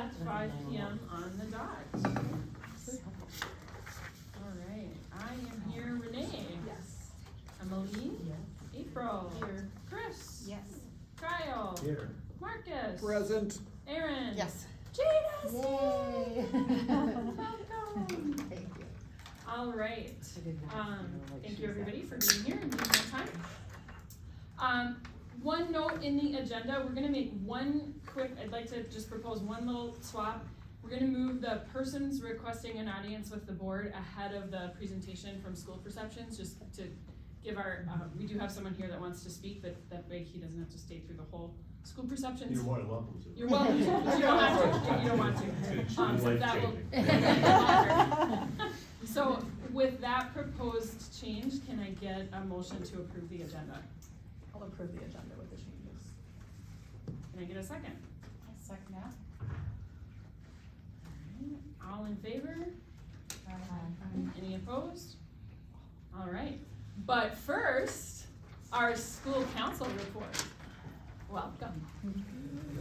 at 5 p.m. on the dot. All right, I am here. Renee? Yes. Emily? Yes. April? Here. Chris? Yes. Kyle? Here. Marcus? Present. Aaron? Yes. Jadis! Yay! Welcome! Thank you. All right, thank you everybody for being here and being on time. One note in the agenda, we're gonna make one quick, I'd like to just propose one little swap. We're gonna move the persons requesting an audience with the board ahead of the presentation from school perceptions, just to give our, we do have someone here that wants to speak, but that way he doesn't have to stay through the whole school perceptions. You're more than welcome to. You're welcome to, but you don't have to, you don't want to. So that will So with that proposed change, can I get a motion to approve the agenda? I'll approve the agenda with the changes. Can I get a second? I'll second that. All in favor? Any opposed? All right, but first, our school council report. Welcome.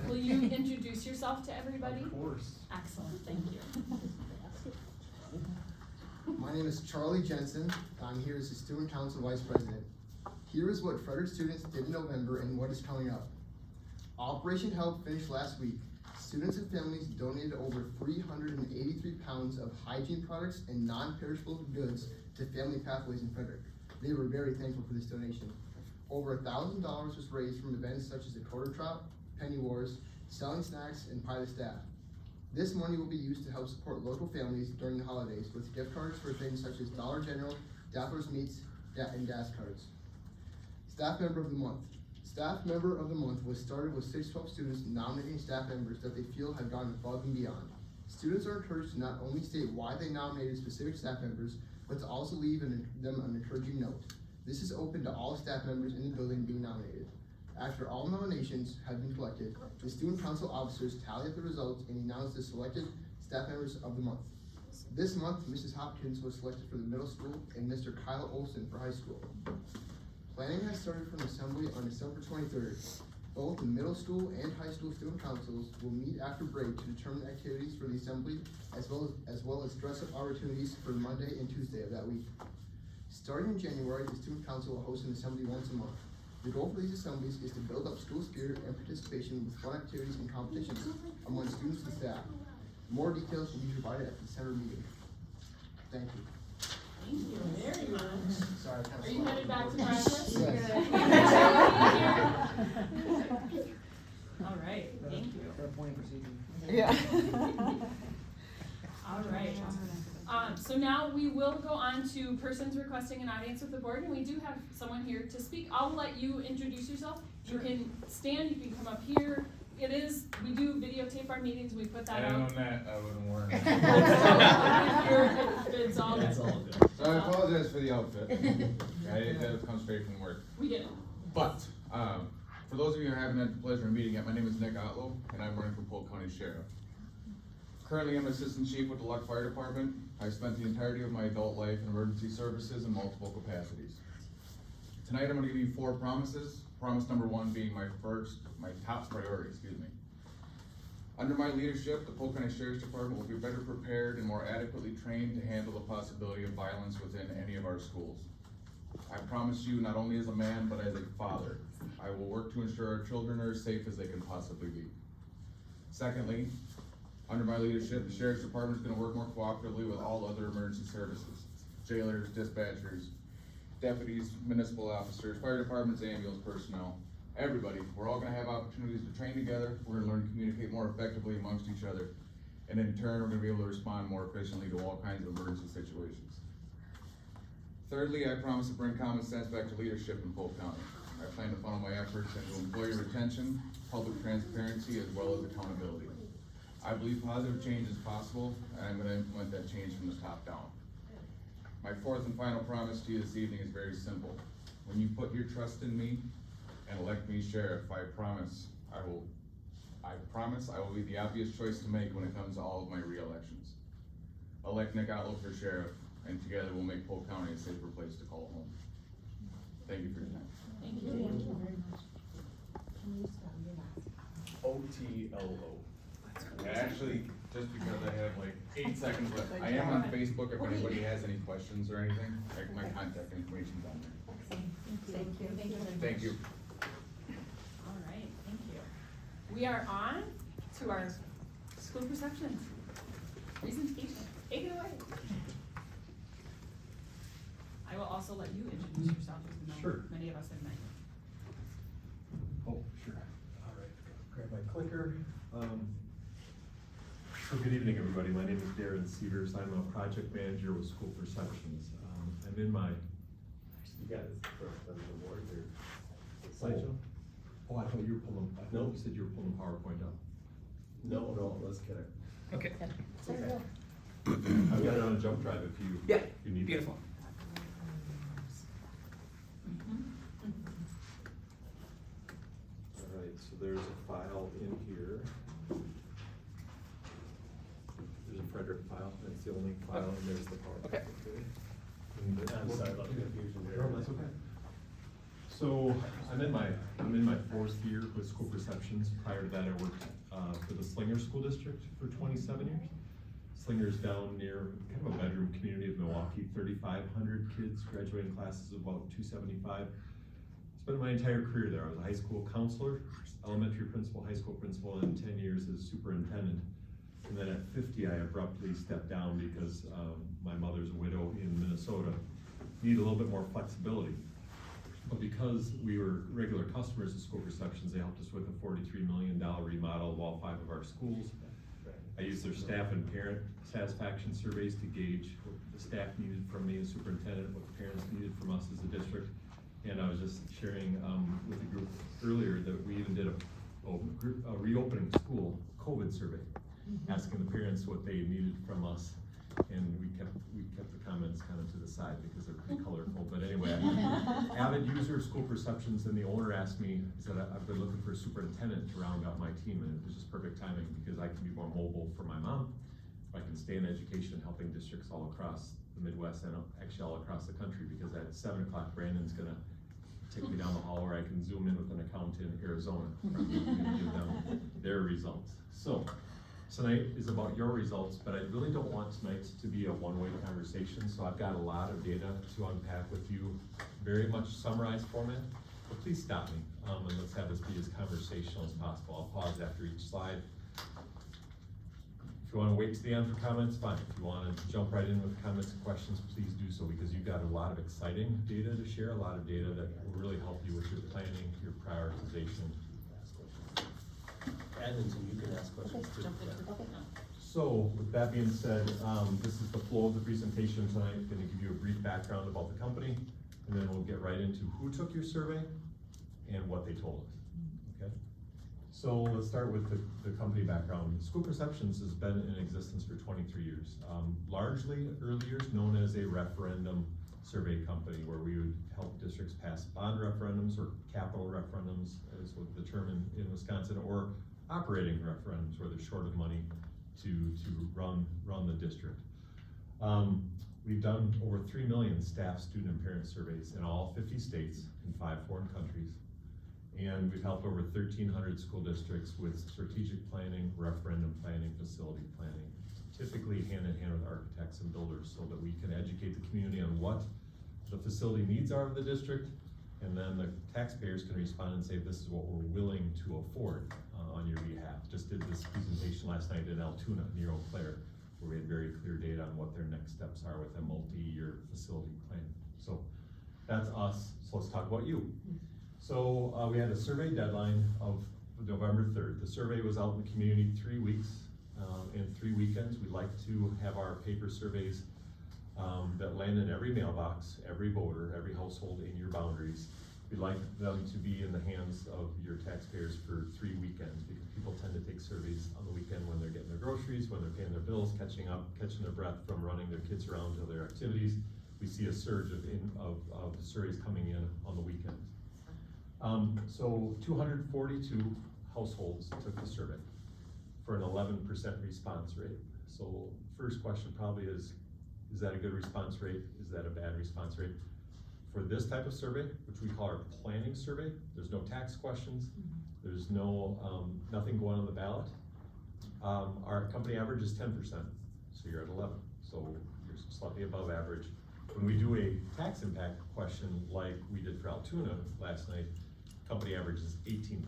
Will you introduce yourself to everybody? Of course. Excellent, thank you. My name is Charlie Jensen. I'm here as the Student Council Vice President. Here is what Frederic students did in November and what is coming up. Operation Help finished last week. Students and families donated over 383 pounds of hygiene products and non-perishable goods to Family Pathways in Frederic. They were very thankful for this donation. Over $1,000 was raised from events such as the Quarter Trot, Penny Wars, selling snacks, and pie to staff. This money will be used to help support local families during the holidays with gift cards for things such as Dollar General, Dappler's Meats, and gas cards. Staff Member of the Month. Staff Member of the Month was started with 612 students nominating staff members that they feel have gone above and beyond. Students are encouraged to not only state why they nominated specific staff members, but to also leave them an encouraging note. This is open to all staff members in the building being nominated. After all nominations have been collected, the student council officers tally up the results and announce the selected staff members of the month. This month, Mrs. Hopkins was selected for the middle school and Mr. Kyle Olson for high school. Planning has started from assembly on December 23rd. Both the middle school and high school student councils will meet after break to determine activities for the assembly as well as dress-up opportunities for Monday and Tuesday of that week. Starting in January, the student council will host an assembly once a month. The goal for these assemblies is to build up school spirit and participation with fun activities and competitions among students and staff. More details will be provided at the December meeting. Thank you. Thank you very much. Sorry, Are you headed back to practice? Yes. All right, thank you. Fair point procedure. Yeah. All right. So now we will go on to persons requesting an audience with the board, and we do have someone here to speak. I'll let you introduce yourself. You can stand, you can come up here. We do videotape our meetings, we put that out. that, I wouldn't worry. It's all good. So I apologize for the outfit. That comes straight from work. We get it. But, for those of you who haven't had the pleasure of meeting yet, my name is Nick Otlow, and I'm running for Polk County Sheriff. Currently, I'm Assistant Chief with the Luck Fire Department. I spent the entirety of my adult life in emergency services in multiple capacities. Tonight, I'm gonna give you 4 promises. Promise number 1 being my top priority, Under my leadership, the Polk County Sheriff's Department will be better prepared and more adequately trained to handle the possibility of violence within any of our schools. I promise you, not only as a man, but as a father, I will work to ensure our children are as safe as they can possibly be. Secondly, under my leadership, the Sheriff's Department is going to work more cooperatively with all other emergency services, jailers, dispatchers, deputies, municipal officers, fire departments, ambulance personnel, everybody. We're all going to have opportunities to train together. We're going to learn to communicate more effectively amongst each other. And in turn, we're going to be able to respond more efficiently to all kinds of emergency situations. Thirdly, I promise to bring common sense back to leadership in Polk County. I plan to funnel my efforts into employee retention, public transparency, as well as accountability. I believe positive change is possible, and I'm going to implement that change from the top down. My 4th and final promise to you this evening is very simple. When you put your trust in me and elect me sheriff, I promise I will be the obvious choice to make when it comes to all of my re-elections. Elect Nick Otlow for sheriff, and together we'll make Polk County a safer place to call home. Thank you for your time. Thank you. Thank you very much. Can you spell your last name? OTLO. Actually, just because I have like 8 seconds left, I am on Facebook if anybody has any questions or anything, like my contact information's on there. Thank you. Thank you. Thank you. All right, thank you. We are on to our school perceptions presentation. Take it away. I will also let you introduce yourself, even though Sure. many of us have met you. Oh, sure. All right, grab my clicker. So good evening, everybody. My name is Darren Severs. I'm a project manager with School Perceptions. I'm in my, you got it, the board here. Slideshow? Oh, I thought you were pulling, I know you said you were pulling PowerPoint up. No, let's get it. Okay, I've got it on a jump drive if you, yeah, if you need it. beautiful. All right, so there's a file in here. There's a Frederic file, that's the only file, and there's the PowerPoint. Okay. I'm sorry about the confusion there. No, that's okay. So, I'm in my 4th year with School Perceptions. Prior to that, I worked, for the Slinger School District for 27 years. Slinger's down near kind of a bedroom community of Milwaukee, 3,500 kids, graduating classes of about 275. Spent my entire career there. I was a high school counselor, elementary principal, high school principal, and 10 years as superintendent. And then at 50, I abruptly stepped down because my mother's a widow in Minnesota, needed a little bit more flexibility. But because we were regular customers of School Perceptions, they helped us with a $43 million remodel of all 5 of our schools. I used their staff and parent satisfaction surveys to gauge what the staff needed from me as superintendent, what the parents needed from us as a district. And I was just sharing with the group earlier that we even did a reopening school COVID survey, asking the parents what they needed from us. And we kept the comments kind of to the side because they're pretty colorful. But anyway, avid user of School Perceptions, and the owner asked me, he said, I've been looking for a superintendent to round out my team, and it was just perfect timing because I can be more mobile for my mom. I can stay in education, helping districts all across the Midwest and actually all across the country, because at 7 o'clock, Brandon's gonna take me down the hall, or I can zoom in with an account in Arizona and give them their results. So, tonight is about your results, but I really don't want tonight to be a one-way conversation, so I've got a lot of data to unpack with you, very much summarized format, but please stop me, and let's have this be as conversational as possible. I'll pause after each slide. If you wanna wait to the end for comments, fine. If you wanna jump right in with comments and questions, please do so, because you've got a lot of exciting data to share, a lot of data that will really help you with your planning, your prioritization. Admins, and you can ask questions too. So, with that being said, this is the flow of the presentation tonight. I'm gonna give you a brief background about the company, and then we'll get right into who took your survey and what they told us, okay? So, let's start with the company background. School Perceptions has been in existence for 23 years. Largely, early years, known as a referendum survey company, where we would help districts pass bond referendums or capital referendums, is what the term in Wisconsin, or operating referendums, where they're short of money to run the district. We've done over 3 million staff, student, and parent surveys in all 50 states in 5 foreign countries. And we've helped over 1,300 school districts with strategic planning, referendum planning, facility planning, typically hand in hand with architects and builders, so that we can educate the community on what the facility needs are of the district, and then the taxpayers can respond and say, this is what we're willing to afford on your behalf. Just did this presentation last night in Altoona near Eau Claire, where we had very clear data on what their next steps are with a multi-year facility plan. So that's us. So let's talk about you. So we had a survey deadline of November 3rd. The survey was out in the community 3 weeks and 3 weekends. We like to have our paper surveys that land in every mailbox, every voter, every household in your boundaries. We'd like them to be in the hands of your taxpayers for 3 weekends, because people tend to take surveys on the weekend when they're getting their groceries, when they're paying their bills, catching up, catching their breath from running their kids around to their activities. We see a surge of surveys coming in on the weekends. So 242 households took the survey for an 11% response rate. So first question probably is that a good response rate? Is that a bad response rate? For this type of survey, which we call our planning survey, there's no tax questions, there's no nothing going on the ballot. our company average is 10%, so you're at 11, so you're slightly above average. When we do a tax impact question like we did for Altoona last night, company average is 18%,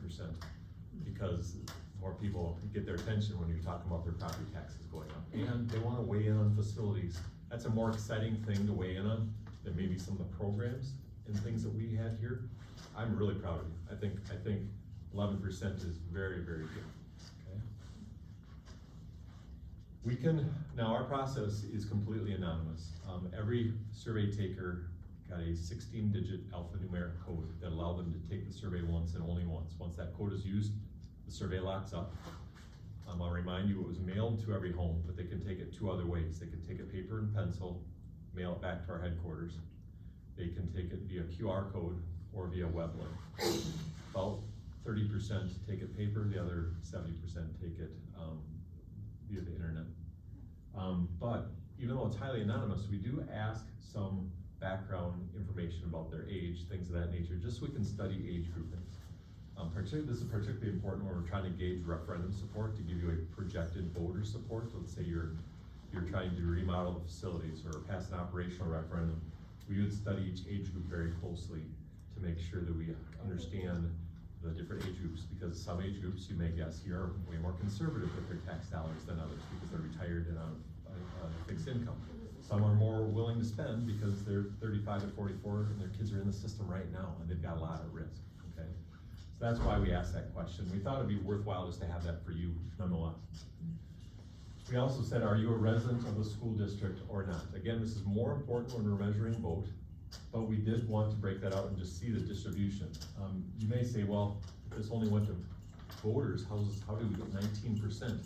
because more people get their attention when you're talking about their property taxes going up. And they wanna weigh in on facilities. That's a more exciting thing to weigh in on than maybe some of the programs and things that we had here. I'm really proud of you. I think 11% is very, very good, okay? We can, now our process is completely anonymous. Every survey taker got a 16-digit alphanumeric code that allowed them to take the survey once and only once. Once that code is used, the survey locks up. I'll remind you, it was mailed to every home, but they can take it two other ways. They can take it paper and pencil, mail it back to our headquarters. They can take it via QR code or via web link. About 30% take it paper, the other 70% take it via the internet. But even though it's highly anonymous, we do ask some background information about their age, things of that nature, just so we can study age groupings. This is particularly important when we're trying to gauge referendum support to give you a projected voter support. So let's say you're trying to remodel the facilities or pass an operational referendum. We would study each age group very closely to make sure that we understand the different age groups, because some age groups, you may guess, here are way more conservative with their tax dollars than others because they're retired and on a fixed income. Some are more willing to spend because they're 35 to 44 and their kids are in the system right now and they've got a lot of risk, okay? So that's why we asked that question. We thought it'd be worthwhile just to have that for you nonetheless. We also said, are you a resident of the school district or not? Again, this is more important when we're measuring vote, but we did want to break that out and just see the distribution. You may say, well, if this only went to voters, how do we get 19%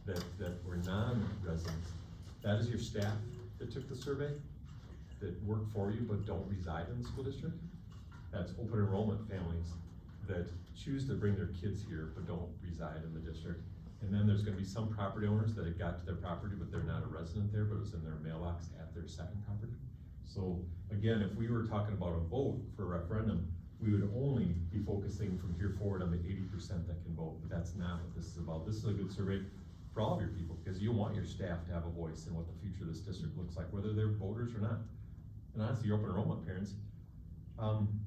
that were non-residents? That is your staff that took the survey, that work for you but don't reside in the school district. That's open enrollment families that choose to bring their kids here but don't reside in the district. And then there's gonna be some property owners that it got to their property but they're not a resident there, but it was in their mailbox at their second property. So again, if we were talking about a vote for a referendum, we would only be focusing from here forward on the 80% that can vote, but that's not what this is about. This is a good survey for all of your people, because you want your staff to have a voice in what the future of this district looks like, whether they're voters or not. And honestly, your open enrollment parents,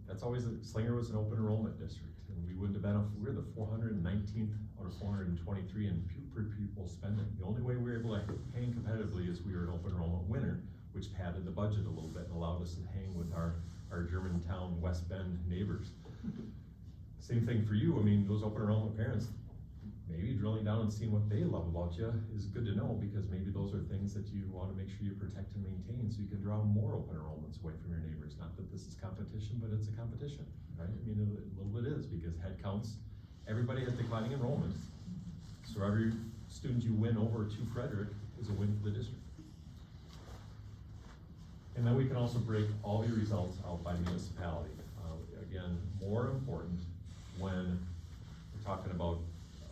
that's always, Slinger was an open enrollment district, and we wouldn't have been, we're the 419th out of 423 in per pupil spending. The only way we were able to hang competitively is we were an open enrollment winner, which padded the budget a little bit and allowed us to hang with our Germantown, West Bend neighbors. Same thing for you. I mean, those open enrollment parents, maybe drilling down and seeing what they love about you is good to know, because maybe those are things that you want to make sure you protect and maintain so you can draw more open enrollments away from your neighbors. Not that this is competition, but it's a competition, right? I mean, a little bit is, because head counts, everybody has declining enrollments. So every student you win over to Frederic is a win for the district. And then we can also break all your results out by municipality. Again, more important when we're talking about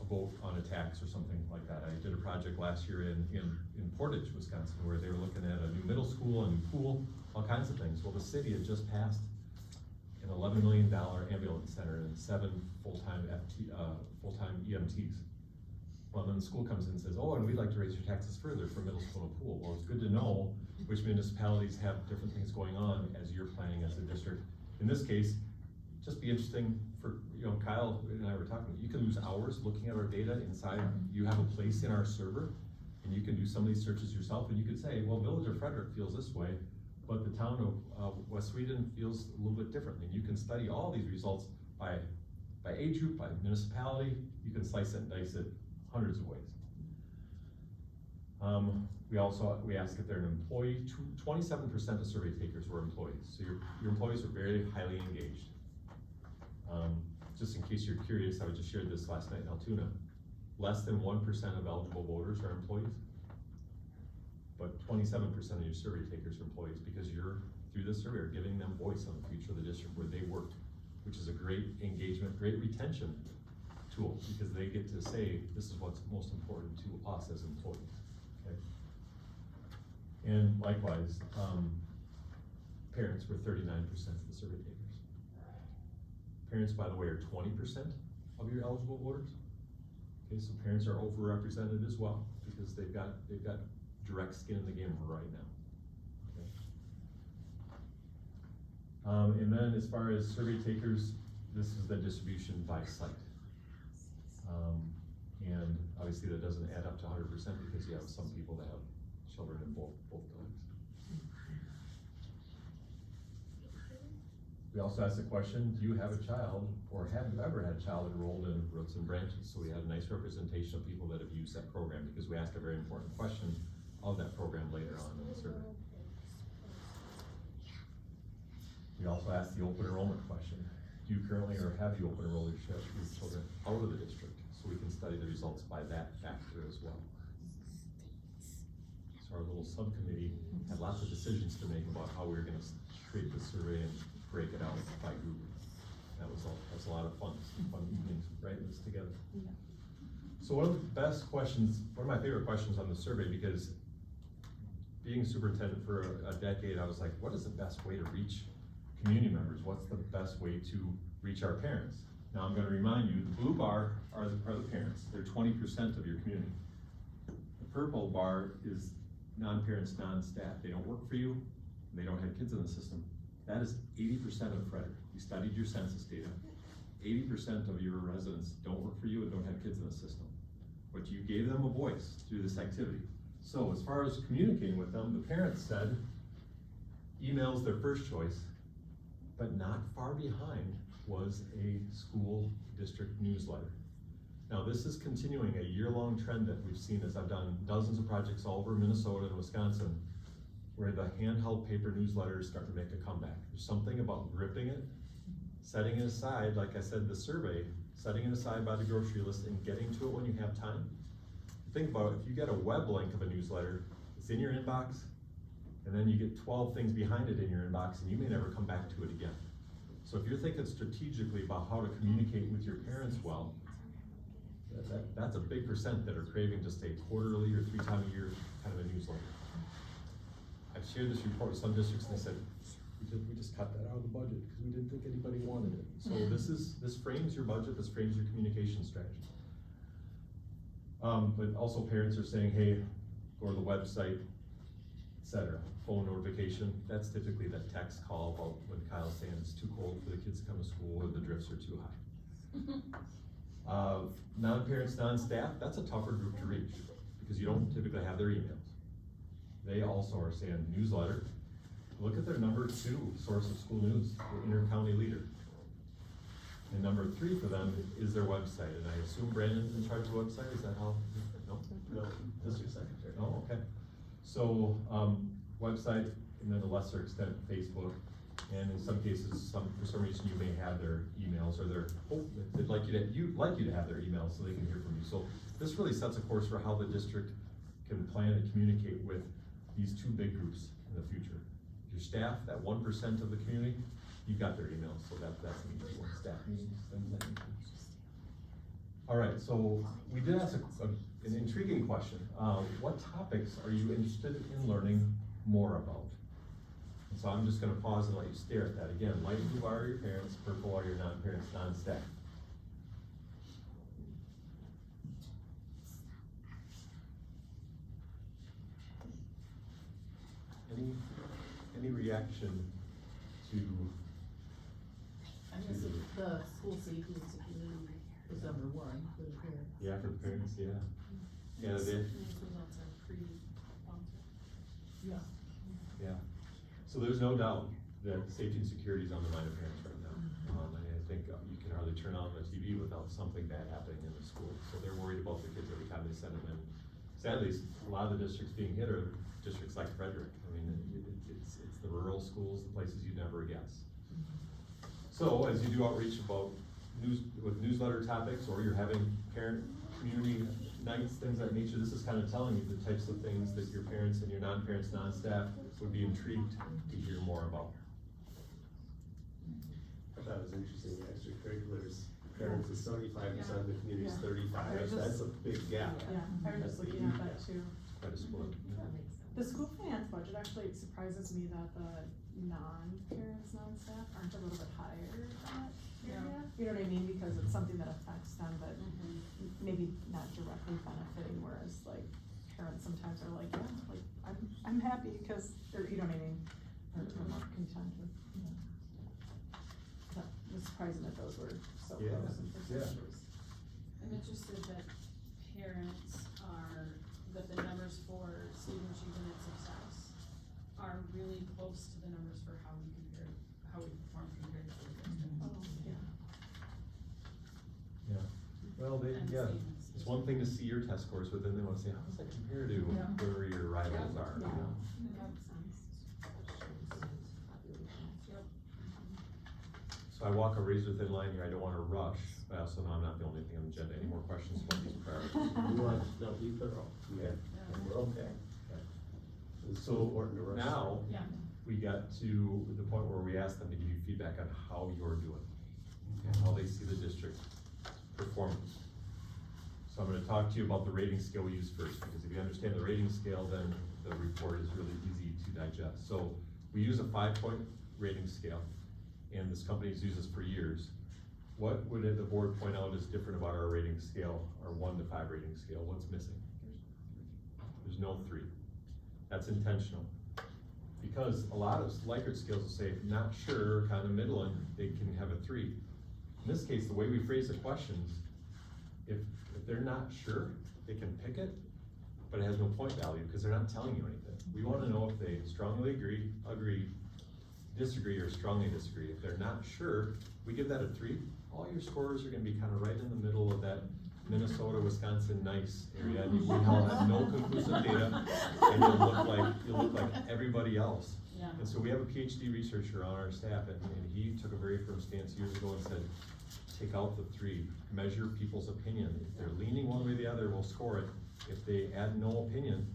a vote on a tax or something like that. I did a project last year in Portage, Wisconsin, where they were looking at a new middle school, a new pool, all kinds of things. Well, the city had just passed an $11 million ambulance center and 7 full-time EMTs. Well, then the school comes in and says, oh, and we'd like to raise your taxes further for middle school and pool. Well, it's good to know which municipalities have different things going on as you're planning as a district. In this case, just be interesting for, Kyle and I were talking, you can lose hours looking at our data inside. You have a place in our server, and you can do some of these searches yourself, and you could say, well, Village of Frederic feels this way, but the town of West Sweden feels a little bit differently. You can study all these results by age group, by municipality. You can slice it and dice it hundreds of ways. We ask if they're an employee. 27% of survey takers were employees. So your employees are very highly engaged. Just in case you're curious, I just shared this last night in Altoona. Less than 1% of eligible voters are employees, but 27% of your survey takers are employees, because you're, through this survey, are giving them voice on the future of the district where they work, which is a great engagement, great retention tool, because they get to say, this is what's most important to us as employees, okay? And likewise, parents were 39% of the survey takers. Parents, by the way, are 20% of your eligible voters. Okay, so parents are overrepresented as well, because they've got direct skin in the game right now. Okay. And then as far as survey takers, this is the distribution by site. And obviously that doesn't add up to 100% because you have some people that have children in both buildings. We also asked the question, do you have a child, or have you ever had a child enrolled in Roots and Branches? So we had a nice representation of people that have used that program, because we asked a very important question of that program later on in the survey. We also asked the open enrollment question. Do you currently, or have you open enrolled your children out of the district? So we can study the results by that factor as well. So our little subcommittee had lots of decisions to make about how we were gonna create the survey and break it out by group. That was a lot of fun evenings writing this together. Yeah. So one of the best questions, one of my favorite questions on the survey, because being superintendent for a decade, I was like, what is the best way to reach community members? What's the best way to reach our parents? Now I'm gonna remind you, the blue bar are the parents. They're 20% of your community. The purple bar is non-parents, non-staff. They don't work for you, they don't have kids in the system. That is 80% of Frederic. We studied your census data. 80% of your residents don't work for you and don't have kids in the system. But you gave them a voice through this activity. So as far as communicating with them, the parents said email's their first choice, but not far behind was a school district newsletter. Now this is continuing a year-long trend that we've seen as I've done dozens of projects all over Minnesota and Wisconsin, where the handheld paper newsletter is starting to make a comeback. There's something about gripping it, setting it aside, like I said, the survey, setting it aside by the grocery list and getting to it when you have time. Think about it, if you get a web link of a newsletter, it's in your inbox, and then you get 12 things behind it in your inbox, and you may never come back to it again. So if you're thinking strategically about how to communicate with your parents well, that's a big percent that are craving just a quarterly or 3 times a year kind of a newsletter. I've shared this report with some districts and they said, we just cut that out of the budget because we didn't think anybody wanted it. So this frames your budget, this frames your communication strategy. But also parents are saying, hey, go to the website, etc. Phone notification, that's typically that text call about when Kyle's saying it's too cold for the kids to come to school or the drifts are too high. Non-parents, non-staff, that's a tougher group to reach because you don't typically have their emails. They also are saying newsletter. Look at their number 2 source of school news, the Inter-County Leader. And number 3 for them is their website, and I assume Brandon's in charge of the website, is that how? No? No, district secretary. Oh, okay. So, website, and then to a lesser extent, Facebook, and in some cases, for some reason, you may have their emails, or they'd like you to have their emails so they can hear from you. So this really sets a course for how the district can plan and communicate with these 2 big groups in the future. Your staff, that 1% of the community, you've got their emails, so that's an easy one. Staff meetings, things like that. All right, so we did ask an intriguing question. What topics are you interested in learning more about? And so I'm just gonna pause and let you stare at that again. Light blue are your parents, purple are your non-parents, non-staff. Any reaction to? I guess the school safety and security is number 1 for the parents. Yeah, for the parents, yeah. Yeah, they, Those results are pretty yeah. yeah. So there's no doubt that safety and security is on the mind of parents right now. And I think you can hardly turn on the TV without something bad happening in the school. So they're worried about the kids every time they send them in. Sadly, a lot of the districts being hit are districts like Frederic. I mean, it's the rural schools, the places you'd never guess. So as you do outreach about newsletter topics, or you're having parent community nights, things of that nature, this is kind of telling you the types of things that your parents and your non-parents, non-staff would be intrigued to hear more about. I thought it was interesting, the extracurriculars, parents is 75%, the community is Yeah. 35%, that's a big gap. Yeah, I was just looking at that too. Quite a split. That makes sense. The school finance budget actually surprises me that the non-parents, non-staff aren't a little bit higher in that area. You know what I mean, because it's something that affects them, but maybe not directly benefiting, whereas like parents sometimes are like, yeah, like, I'm happy because, or you know what I mean? Or more content with, you know. But it was surprising that those were so Yeah, close in percentages. I'm interested that that the numbers for student achievement and success are really close to the numbers for how we perform compared to the district. Oh, yeah. Yeah, well, And statements. it's one thing to see your test scores, but then they wanna say, how does that compare to Yeah. where your rivals are, you know? So I walk a razor thin line here, I don't wanna rush, but I also know I'm not the only thing on the agenda. Any more questions about these priorities? We want, no, be thorough, okay, and we're okay. It's so important to rush. Now, Yeah. we got to the point where we asked them to give you feedback on how you're doing, and how they see the district performance. So I'm gonna talk to you about the rating scale we use first, because if you understand the rating scale, then the report is really easy to digest. So we use a 5-point rating scale, and this company's used this for years. What would the board point out is different about our rating scale, our 1 to 5 rating scale? What's missing? There's no 3. That's intentional. Because a lot of Likert scales will say, not sure, kind of middling, they can have a 3. In this case, the way we phrase the questions, if they're not sure, they can pick it, but it has no point value, because they're not telling you anything. We wanna know if they strongly agree, disagree, or strongly disagree. If they're not sure, we give that a 3. All your scores are gonna be kind of right in the middle of that Minnesota, Wisconsin nice area, and we all have no conclusive data, and you'll look like everybody else. Yeah. And so we have a PhD researcher on our staff, and he took a very firm stance years ago and said, take out the 3, measure people's opinion. If they're leaning one way or the other, we'll score it. If they add no opinion,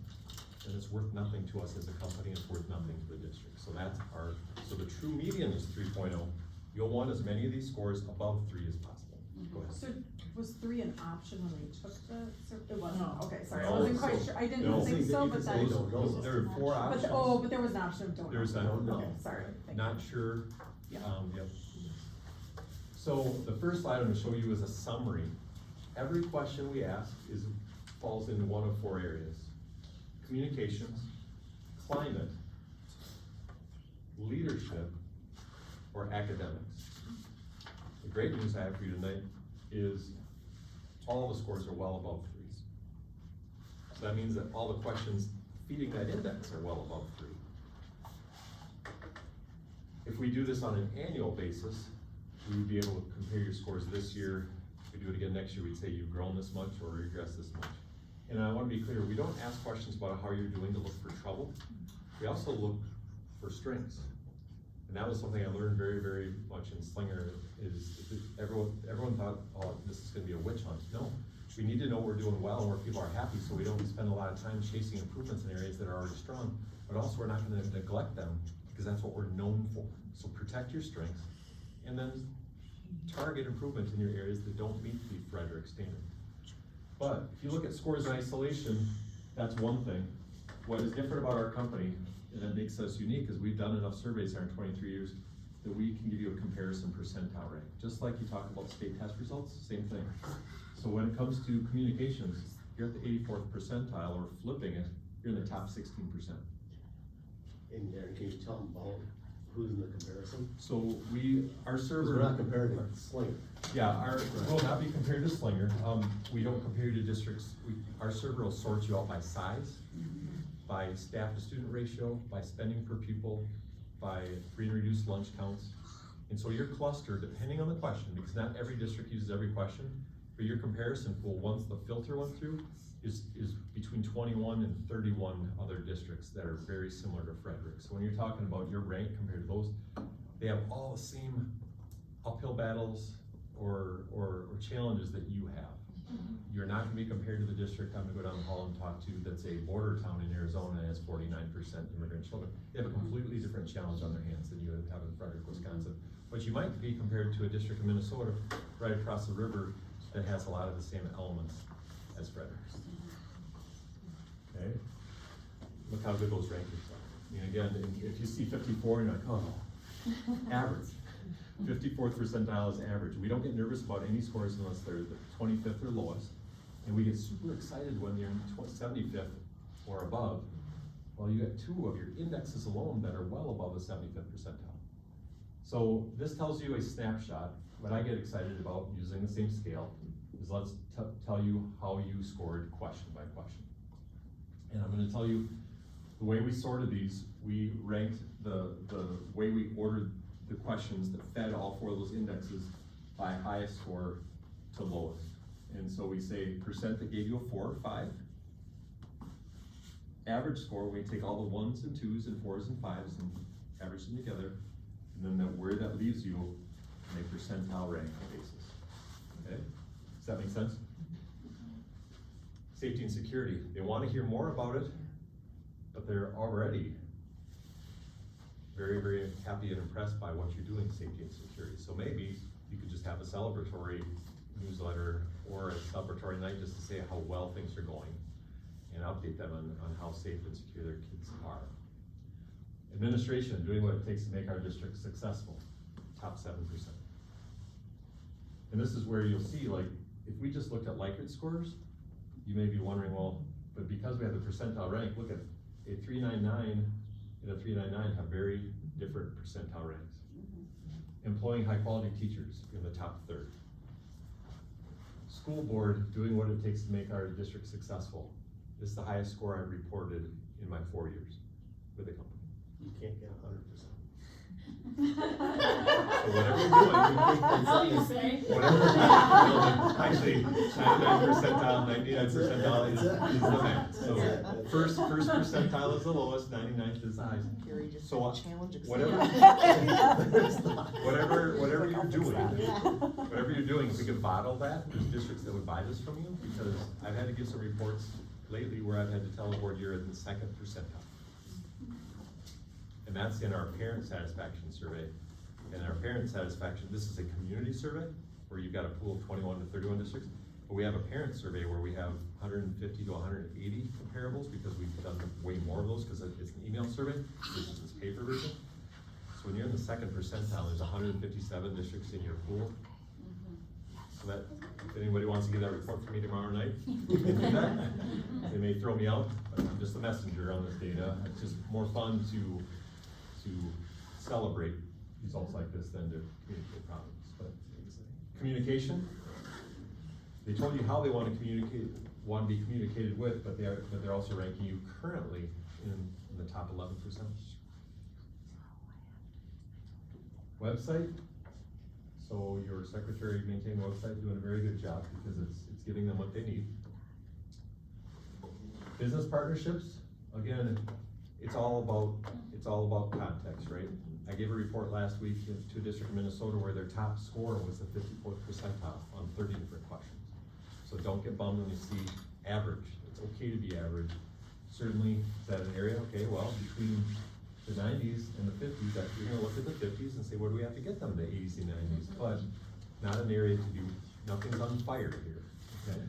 then it's worth nothing to us as a company, it's worth nothing to the district. So the true median is 3.0. You'll want as many of these scores above 3 as possible. Go ahead. So was 3 an option when we took the, it wasn't, No. okay, sorry, I No, wasn't quite so- sure, I no. didn't think so, You but can say then. don't know. There are 4 options. But there was an option of don't. There's know. that, no. Okay, sorry. Thank you. Not sure, Yeah. yep. So the first slide I'm gonna show you is a summary. Every question we ask falls into one of 4 areas: communications, climate, leadership, or academics. The great news I have for you tonight is all the scores are well above 3s. So that means that all the questions feeding that index are well above 3. If we do this on an annual basis, we would be able to compare your scores this year. If we do it again next year, we'd say you've grown this much or regressed this much. And I want to be clear, we don't ask questions about how you're doing to look for trouble. We also look for strengths. And that was something I learned very, very much in Slinger, is everyone thought, oh, this is gonna be a witch hunt. No, we need to know we're doing well and where people are happy, so we don't spend a lot of time chasing improvements in areas that are already strong, but also we're not gonna neglect them, because that's what we're known for. So protect your strengths, and then target improvement in your areas that don't meet the Frederic standard. But if you look at scores in isolation, that's one thing. What is different about our company, and that makes us unique, is we've done enough surveys in our 23 years that we can give you a comparison percentile rank. Just like you talk about state test results, same thing. So when it comes to communications, you're at the 84th percentile, or flipping it, you're in the top 16%. And Darren, can you tell them about who's in the comparison? So our server. We're not comparing to Slinger. Yeah, we'll not be compared to Slinger. We don't compare you to districts. Our server will sort you out by size, by staff to student ratio, by spending per pupil, by free and reduced lunch counts. And so your cluster, depending on the question, because not every district uses every question, but your comparison pool, once the filter went through, is between 21 and 31 other districts that are very similar to Frederic. So when you're talking about your rank compared to those, they have all the same uphill battles or challenges that you have. You're not gonna be compared to the district I'm gonna go down the hall and talk to that's a border town in Arizona and has 49% immigrant children. They have a completely different challenge on their hands than you have in Frederic, Wisconsin. But you might be compared to a district in Minnesota right across the river that has a lot of the same elements as Frederic. Okay. look how good those rankings are. I mean, again, if you see 54, you're like, oh, average. 54th percentile is average. We don't get nervous about any scores unless they're the 25th or lowest. And we get super excited when you're in 75th or above. Well, you got 2 of your indexes alone that are well above the 75th percentile. So this tells you a snapshot. What I get excited about using the same scale is let's tell you how you scored question by question. And I'm gonna tell you the way we sorted these, we ranked the way we ordered the questions that fed all 4 of those indexes by highest score to lowest. And so we say percent that gave you a 4 or 5. Average score, we take all the 1s and 2s and 4s and 5s and average them together. And then where that leaves you in a percentile rank basis. Okay? Does that make sense? Safety and security. They want to hear more about it, but they're already very, very happy and impressed by what you're doing in safety and security. So maybe you could just have a celebratory newsletter or a celebratory night just to say how well things are going and update them on how safe and secure their kids are. Administration, doing what it takes to make our district successful, top 7%. And this is where you'll see, like, if we just looked at Likert scores, you may be wondering, well, but because we have the percentile rank, look at a 399 and a 399 have very different percentile ranks. Employing high quality teachers in the top 3rd. School board, doing what it takes to make our district successful. This is the highest score I've reported in my 4 years with the company. You can't get 100%. So whatever you're doing, That's all you say. whatever actually 99 percentile, 99 percentile is the max. So first percentile is the lowest, 99th is the highest. Gary just So said challenge whatever you're doing, if we could bottle that, there's districts that would buy this from you, because I've had to give some reports lately where I've had to tell the board you're in the 2nd percentile. And that's in our parent satisfaction survey. And our parent satisfaction, this is a community survey where you've got a pool of 21 to 31 districts. But we have a parent survey where we have 150 to 180 comparables because we've done way more of those because it's an email survey versus this paper version. So when you're in the 2nd percentile, there's 157 districts in your pool. So that, if anybody wants to get that report from me tomorrow night, you can do that. They may throw me out, but I'm just a messenger on this data. It's just more fun to celebrate results like this than to communicate problems. But communication, they told you how they want to be communicated with, but they're also ranking you currently in the top 11%. Website. So your secretary maintaining the website doing a very good job because it's giving them what they need. Business partnerships, again, it's all about context, right? I gave a report last week to a district in Minnesota where their top score was the 54th percentile on 30 different questions. So don't get bummed when you see average. It's okay to be average. Certainly, is that an area? Okay, well, between the 90s and the 50s, you're gonna look at the 50s and say, what do we have to get them to 80s and 90s? But not an area to do, nothing's on fire here, okay?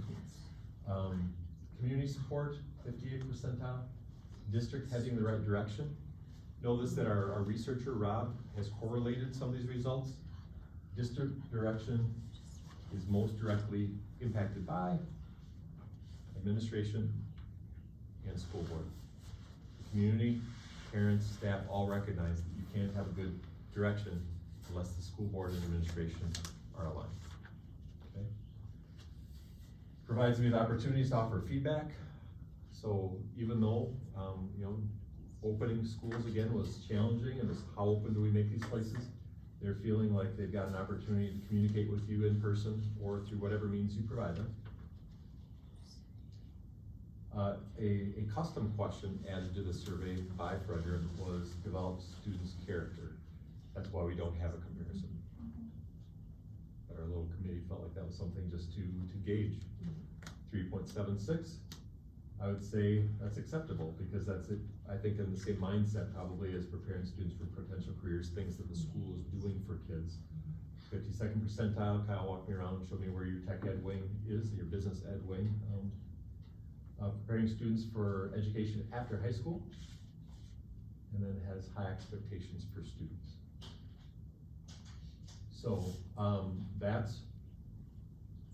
Community support, 58th percentile. District heading the right direction. Notice that our researcher, Rob, has correlated some of these results. District direction is most directly impacted by administration and school board. The community, parents, staff all recognize that you can't have a good direction unless the school board and administration are aligned. Okay? Provides me with opportunities to offer feedback. So even though, opening schools again was challenging, and it's how open do we make these places, they're feeling like they've got an opportunity to communicate with you in person or through whatever means you provide them. A custom question added to the survey by Frederic was develop students' character. That's why we don't have a comparison. But our little committee felt like that was something just to gauge. 3.76. I would say that's acceptable because that's it. I think in the same mindset probably as preparing students for potential careers, things that the school is doing for kids. 52nd percentile, Kyle walked me around and showed me where your tech ed wing is, your business ed wing. preparing students for education after high school, and then has high expectations for students. So, that's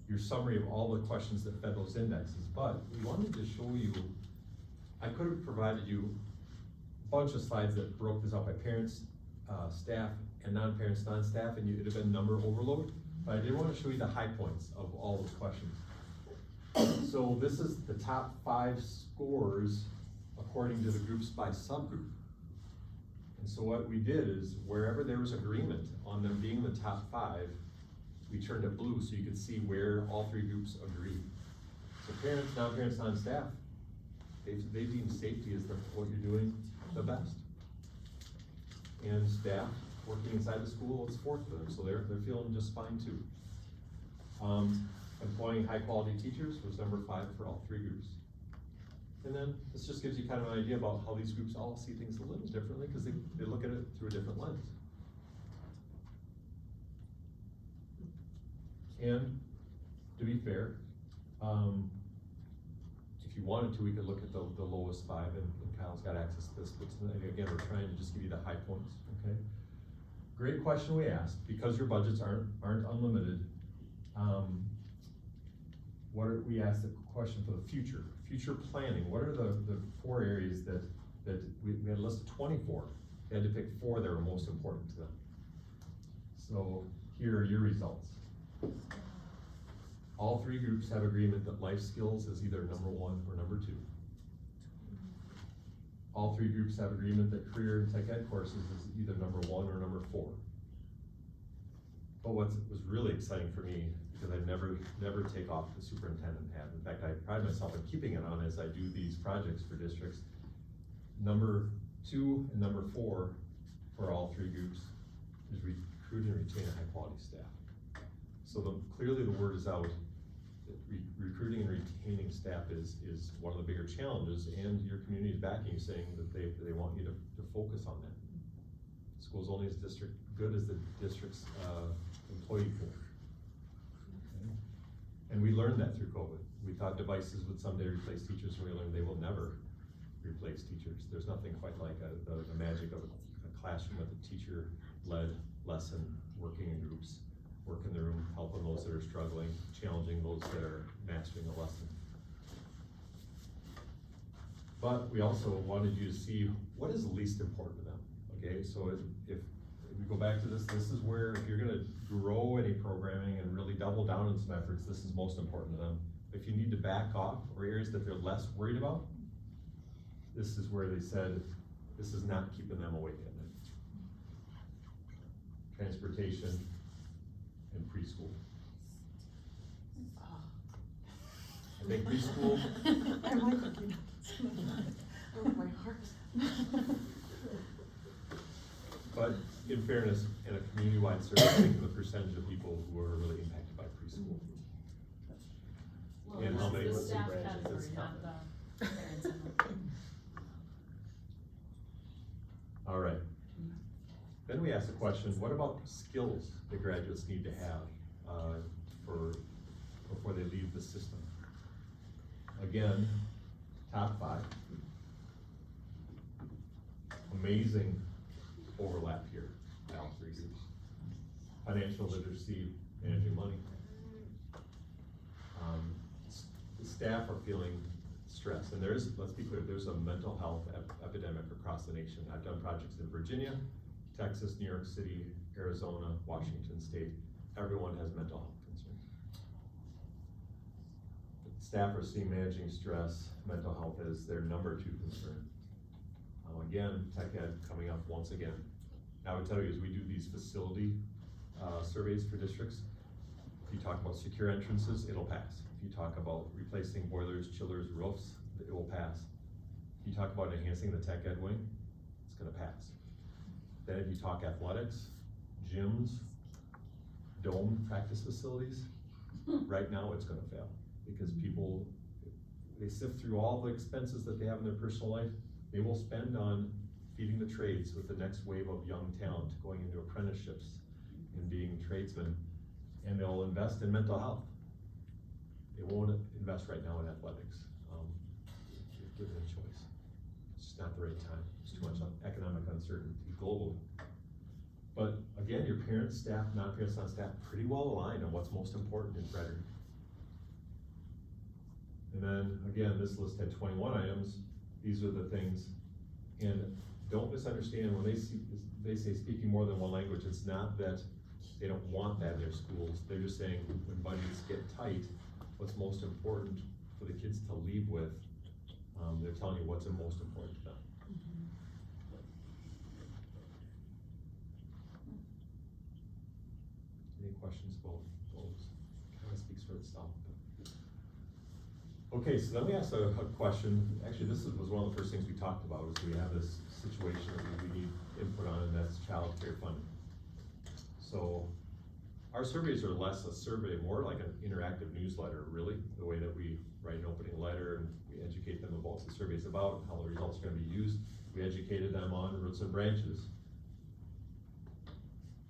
your summary of all the questions that fed those indexes, but we wanted to show you, I could have provided you a bunch of slides that broke this out by parents, staff, and non-parents, non-staff, and it'd have been number overload, but I did want to show you the high points of all those questions. So this is the top 5 scores according to the groups by subgroup. And so what we did is wherever there was agreement on them being the top 5, we turned it blue so you could see where all 3 groups agreed. So parents, non-parents, non-staff, they deem safety as what you're doing the best. And staff working inside the school, it's 4th for them, so they're feeling just fine too. Employing high quality teachers was number 5 for all 3 groups. And then this just gives you kind of an idea about how these groups all see things a little differently because they look at it through a different lens. And to be fair, if you wanted to, we could look at the lowest 5, and Kyle's got access to this, but again, we're trying to just give you the high points, okay? Great question we asked, because your budgets aren't unlimited. We asked the question for the future planning. What are the 4 areas that we had a list of 24. They had to pick 4 that were most important to them. So here are your results. All 3 groups have agreement that life skills is either number 1 or number 2. All 3 groups have agreement that career and tech ed courses is either number 1 or number 4. But what was really exciting for me, because I never take off the superintendent hat. In fact, I pride myself in keeping it on as I do these projects for districts. Number 2 and number 4 for all 3 groups is recruit and retain a high quality staff. So clearly the word is out that recruiting and retaining staff is one of the bigger challenges, and your community is backing you, saying that they want you to focus on that. School's only as good as the district's employee pool. Okay. And we learned that through COVID. We thought devices would someday replace teachers, and we learned they will never replace teachers. There's nothing quite like the magic of a classroom with a teacher-led lesson, working in groups, work in the room, helping those that are struggling, challenging those that are mastering a lesson. But we also wanted you to see what is least important to them, okay? So if we go back to this is where, if you're gonna grow any programming and really double down on some efforts, this is most important to them. If you need to back off or areas that they're less worried about, this is where they said, this is not keeping them awake at night. Transportation and preschool. I think preschool. I'm like, oh, my heart. But in fairness, in a community-wide survey, think of the percentage of people who are really impacted by preschool. Well, And how many the was staff the branches? category, not the parents and All right. Then we asked the question, what about skills that graduates need to have before they leave the system? Again, top 5. Amazing overlap here, all 3 groups. Financial literacy, managing money. The staff are feeling stress, and let's be clear, there's a mental health epidemic across the nation. I've done projects in Virginia, Texas, New York City, Arizona, Washington State. Everyone has mental health concerns. Staff are seeing managing stress, mental health as their number 2 concern. Again, tech ed coming up once again. Now I would tell you, as we do these facility surveys for districts, if you talk about secure entrances, it'll pass. If you talk about replacing boilers, chillers, roofs, it will pass. If you talk about enhancing the tech ed wing, it's gonna pass. Then if you talk athletics, gyms, dome practice facilities, right now it's gonna fail. Because people, they sift through all the expenses that they have in their personal life. They will spend on feeding the trades with the next wave of young talent going into apprenticeships and being tradesmen, and they'll invest in mental health. They won't invest right now in athletics. given a choice. It's just not the right time. There's too much economic uncertainty globally. But again, your parents, staff, non-parents, non-staff, pretty well aligned on what's most important in Frederic. And then, again, this list had 21 items. These are the things, and don't misunderstand when they say speaking more than one language, it's not that they don't want that in their schools. They're just saying when budgets get tight, what's most important for the kids to leave with, they're telling you what's the most important to them. Any questions about those? Kind of speaks for itself. Okay, so then we asked a question. Actually, this was one of the first things we talked about, is we have this situation that we need input on, and that's child care funding. So our surveys are less a survey, more like an interactive newsletter, really, the way that we write an opening letter and we educate them about what the survey's about, how the results are gonna be used. We educated them on roots and branches.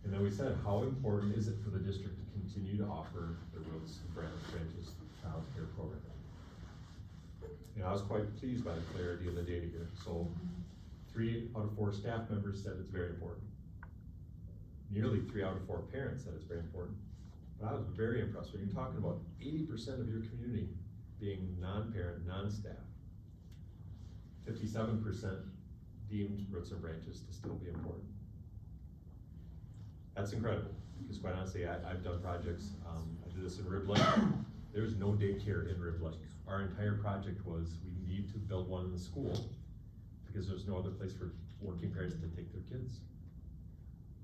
And then we said, how important is it for the district to continue to offer the roots and branches child care program? And I was quite pleased by the clarity of the data here. So 3 out of 4 staff members said it's very important. Nearly 3 out of 4 parents said it's very important. But I was very impressed when you're talking about 80% of your community being non-parent, non-staff. 57% deemed roots and branches to still be important. That's incredible, because quite honestly, I've done projects, I did this in Rib Lake. There's no daycare in Rib Lake. Our entire project was, we need to build one in the school, because there's no other place for working parents to take their kids.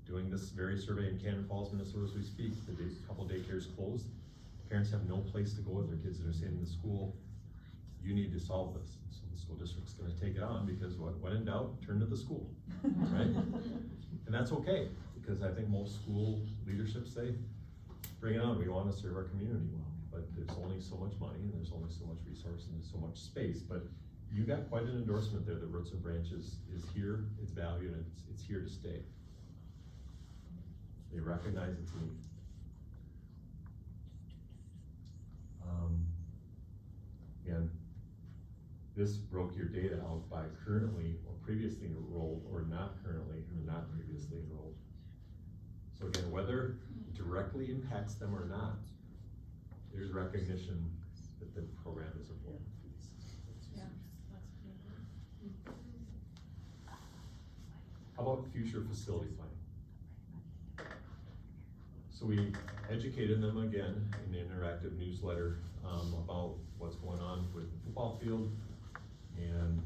Doing this very survey in Cannon Falls, Minnesota as we speak, a couple daycares closed. Parents have no place to go with their kids that are staying in the school. You need to solve this. So the school district's gonna take it on, because when in doubt, turn to the school, right? And that's okay, because I think most school leaderships say, bring it on, we wanna serve our community well. But there's only so much money, and there's only so much resource, and there's so much space. But you got quite an endorsement there that Roots and Branches is here, it's valued, and it's here to stay. They recognize its need. Again, this broke your data out by currently or previously enrolled, or not currently or not previously enrolled. So again, whether it directly impacts them or not, there's recognition that the program is important. Yeah. How about future facility planning? So we educated them again in the interactive newsletter about what's going on with the football field and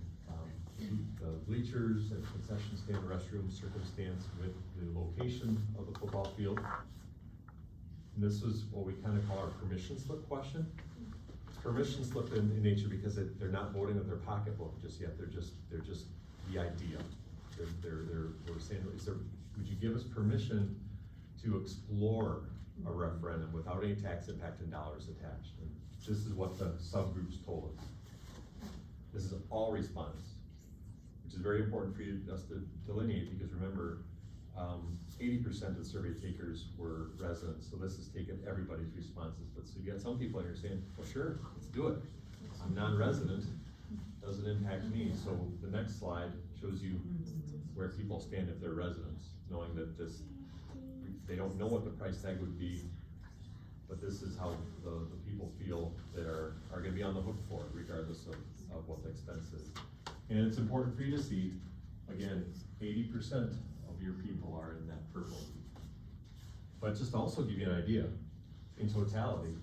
the bleachers and concession stand, restroom circumstance with the location of the football field. And this is what we kind of call our permission slip question. It's permission slip in nature because they're not voting with their pocketbook just yet. They're just the idea. We're saying, would you give us permission to explore a referendum without any tax impact and dollars attached? And this is what the subgroups told us. This is all respondents, which is very important for us to delineate, because remember, 80% of the survey takers were residents, so this has taken everybody's responses. But so you got some people here saying, well, sure, let's do it. I'm non-resident, doesn't impact me. So the next slide shows you where people stand if they're residents, knowing that they don't know what the price tag would be, but this is how the people feel that are gonna be on the hook for it, regardless of what the expense is. And it's important for you to see, again, 80% of your people are in that purple. But just to also give you an idea, in totality,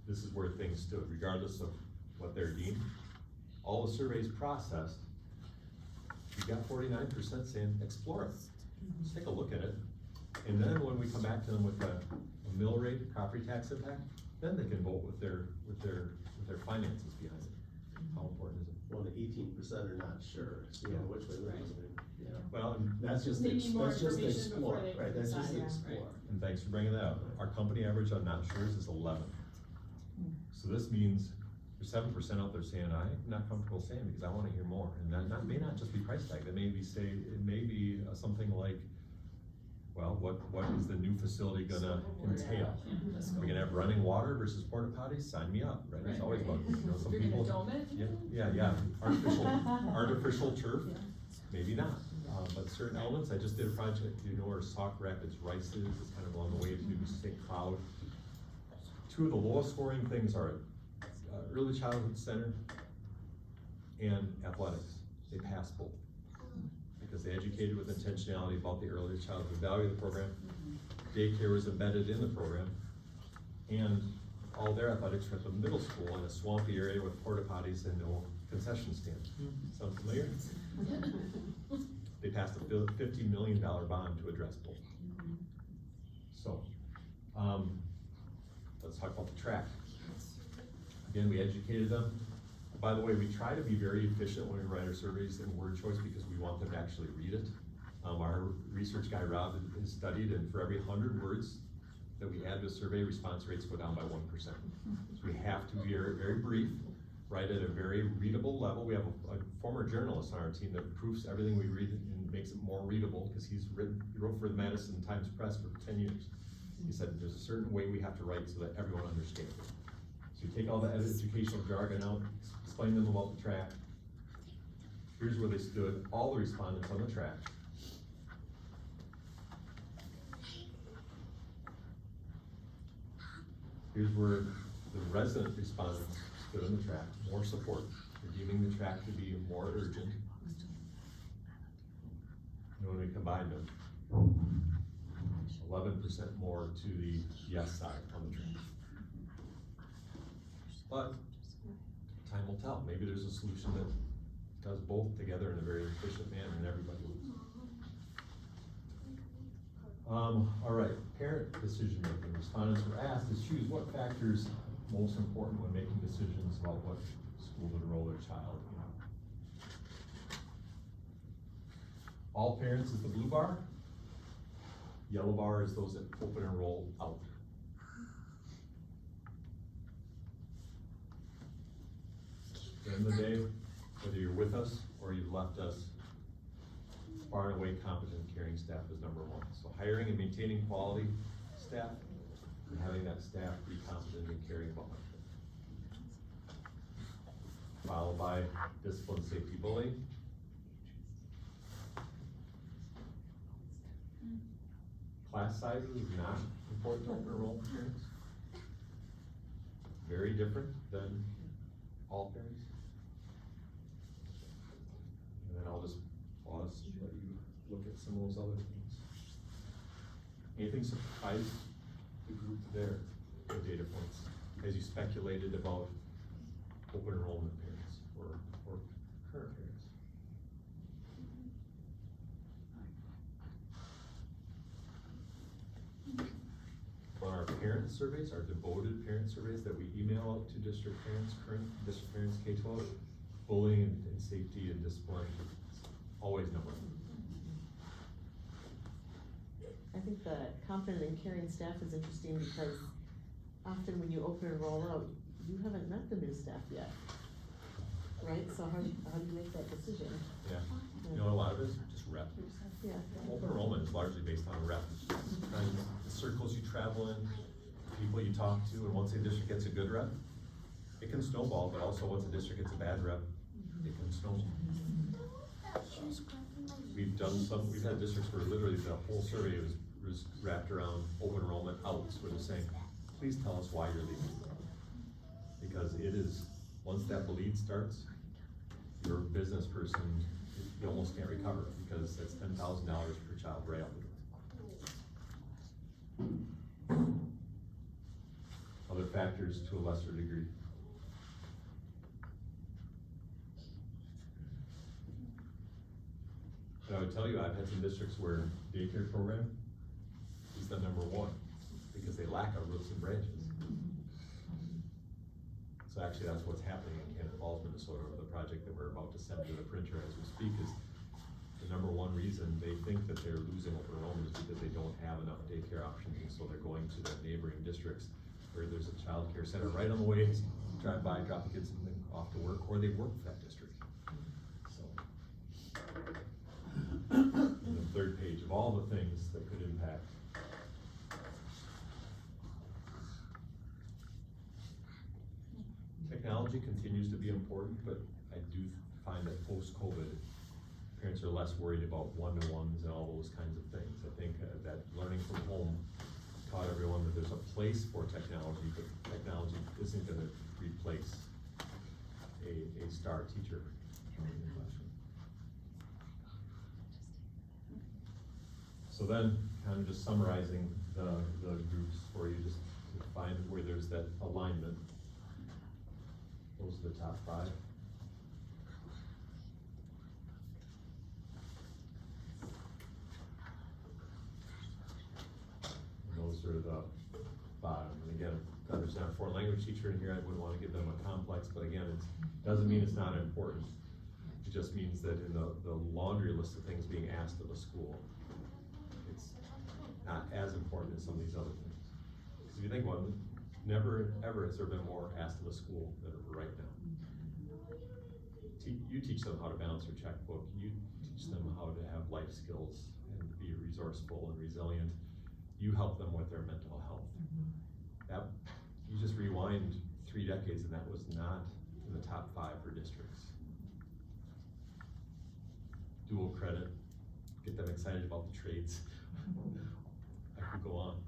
this is where things stood, regardless of what they're deemed. All the surveys processed, you got 49% saying explore it. Just take a look at it. And then when we come back to them with a mill rate, property tax impact, then they can vote with their finances behind it. How important is it? Well, the 18% are not sure, so you know which way they're going. Yeah. Well, and That's just, They need more that's just information explore, before they right, that's just decide, yeah. explore. and thanks for bringing that up. Our company average on not sures is 11. So this means there's 7% out there saying, I'm not comfortable saying because I wanna hear more. And that may not just be price tag, it may be something like, Well, what is the new facility gonna entail? Are we gonna have running water versus porta potties? Sign me up, right? It's always about, you know, some You're gonna people. dome it? Yeah. Artificial turf, maybe not. But certain elements, I just did a project, you know, where Sauk Rapids Rice is, it's kind of on the way to St. Cloud. Two of the lowest scoring things are early childhood center and athletics. They pass both. Because they educated with intentionality about the early childhood value of the program. Daycare was embedded in the program. And all their athletics were at the middle school in a swampy area with porta potties and no concession stand. Sound familiar? They passed a $50 million bond to address both. So, let's talk about the track. Again, we educated them. By the way, we try to be very efficient when we write our surveys in word choice because we want them to actually read it. Our research guy, Rob, has studied, and for every 100 words that we add to a survey, response rates go down by 1%. So we have to be very, very brief, write at a very readable level. We have a former journalist on our team that proofs everything we read and makes it more readable because he wrote for the Madison Times Press for 10 years. He said there's a certain way we have to write so that everyone understands. So you take all the educational jargon out, explain them about the track. Here's where they stood, all the respondents on the track. Here's where the resident respondents stood on the track, more support, deeming the track to be more urgent. And when we combine them, 11% more to the yes side on the track. But time will tell. Maybe there's a solution that does both together in a very efficient manner and everybody wins. All right, parent decision making. Respondents were asked to choose what factors most important when making decisions about what school to enroll their child in. All parents is the blue bar. Yellow bar is those that open enroll out. At the end of the day, whether you're with us or you've left us, far and away competent caring staff is number one. So hiring and maintaining quality staff and having that staff be competent and caring about my kids. Followed by discipline, safety, bullying. Class sizes is not important to enroll parents. Very different than all parents. And then I'll just pause and let you look at some of those other things. Anything surprise the group there, the data points, as you speculated about open enrollment parents or current parents? On our parent surveys, our devoted parent surveys that we email out to district parents, current district parents, K-12, bullying and safety and discipline, always number one. I think the confident and caring staff is interesting because often when you open and roll out, you haven't met the new staff yet. Right, so how do you make that decision? Yeah, you know, a lot of it is just rep. Yeah. Open enrollment is largely based on rep. And the circles you travel in, people you talk to, and once a district gets a good rep, it can snowball, but also once a district gets a bad rep, it can snowball. We've had districts where literally the whole survey was wrapped around open enrollment outs, where they're saying, please tell us why you're leaving. Because it is, once that bleed starts, your business person, you almost can't recover because that's $10,000 per child right out the door. Other factors to a lesser degree. But I would tell you, I've had some districts where daycare program is the number one because they lack our roots and branches. So actually that's what's happening in Cannon Falls, Minnesota, or the project that we're about to send to the printer as we speak is the number one reason they think that they're losing open enrollment is because they don't have enough daycare options, and so they're going to the neighboring districts where there's a child care center right on the way, drive by, drop the kids off to work, or they work for that district. So, and the third page of all the things that could impact. Technology continues to be important, but I do find that post-COVID, parents are less worried about one-to-ones and all those kinds of things. I think that learning from home taught everyone that there's a place for technology, but technology isn't gonna replace a star teacher in the classroom. So then, kind of just summarizing the groups for you, just to find where there's that alignment. Those are the top 5. And those are the bottom. And again, if there's not a foreign language teacher in here, I wouldn't want to give them a complex, but again, it doesn't mean it's not important. It just means that in the laundry list of things being asked of a school, it's not as important as some of these other things. Because if you think about it, never ever has there been more asked of a school than right now. You teach them how to balance their checkbook, you teach them how to have life skills and be resourceful and resilient. You help them with their mental health. That, you just rewind 3 decades and that was not in the top 5 for districts. Dual credit, get them excited about the trades. I could go on.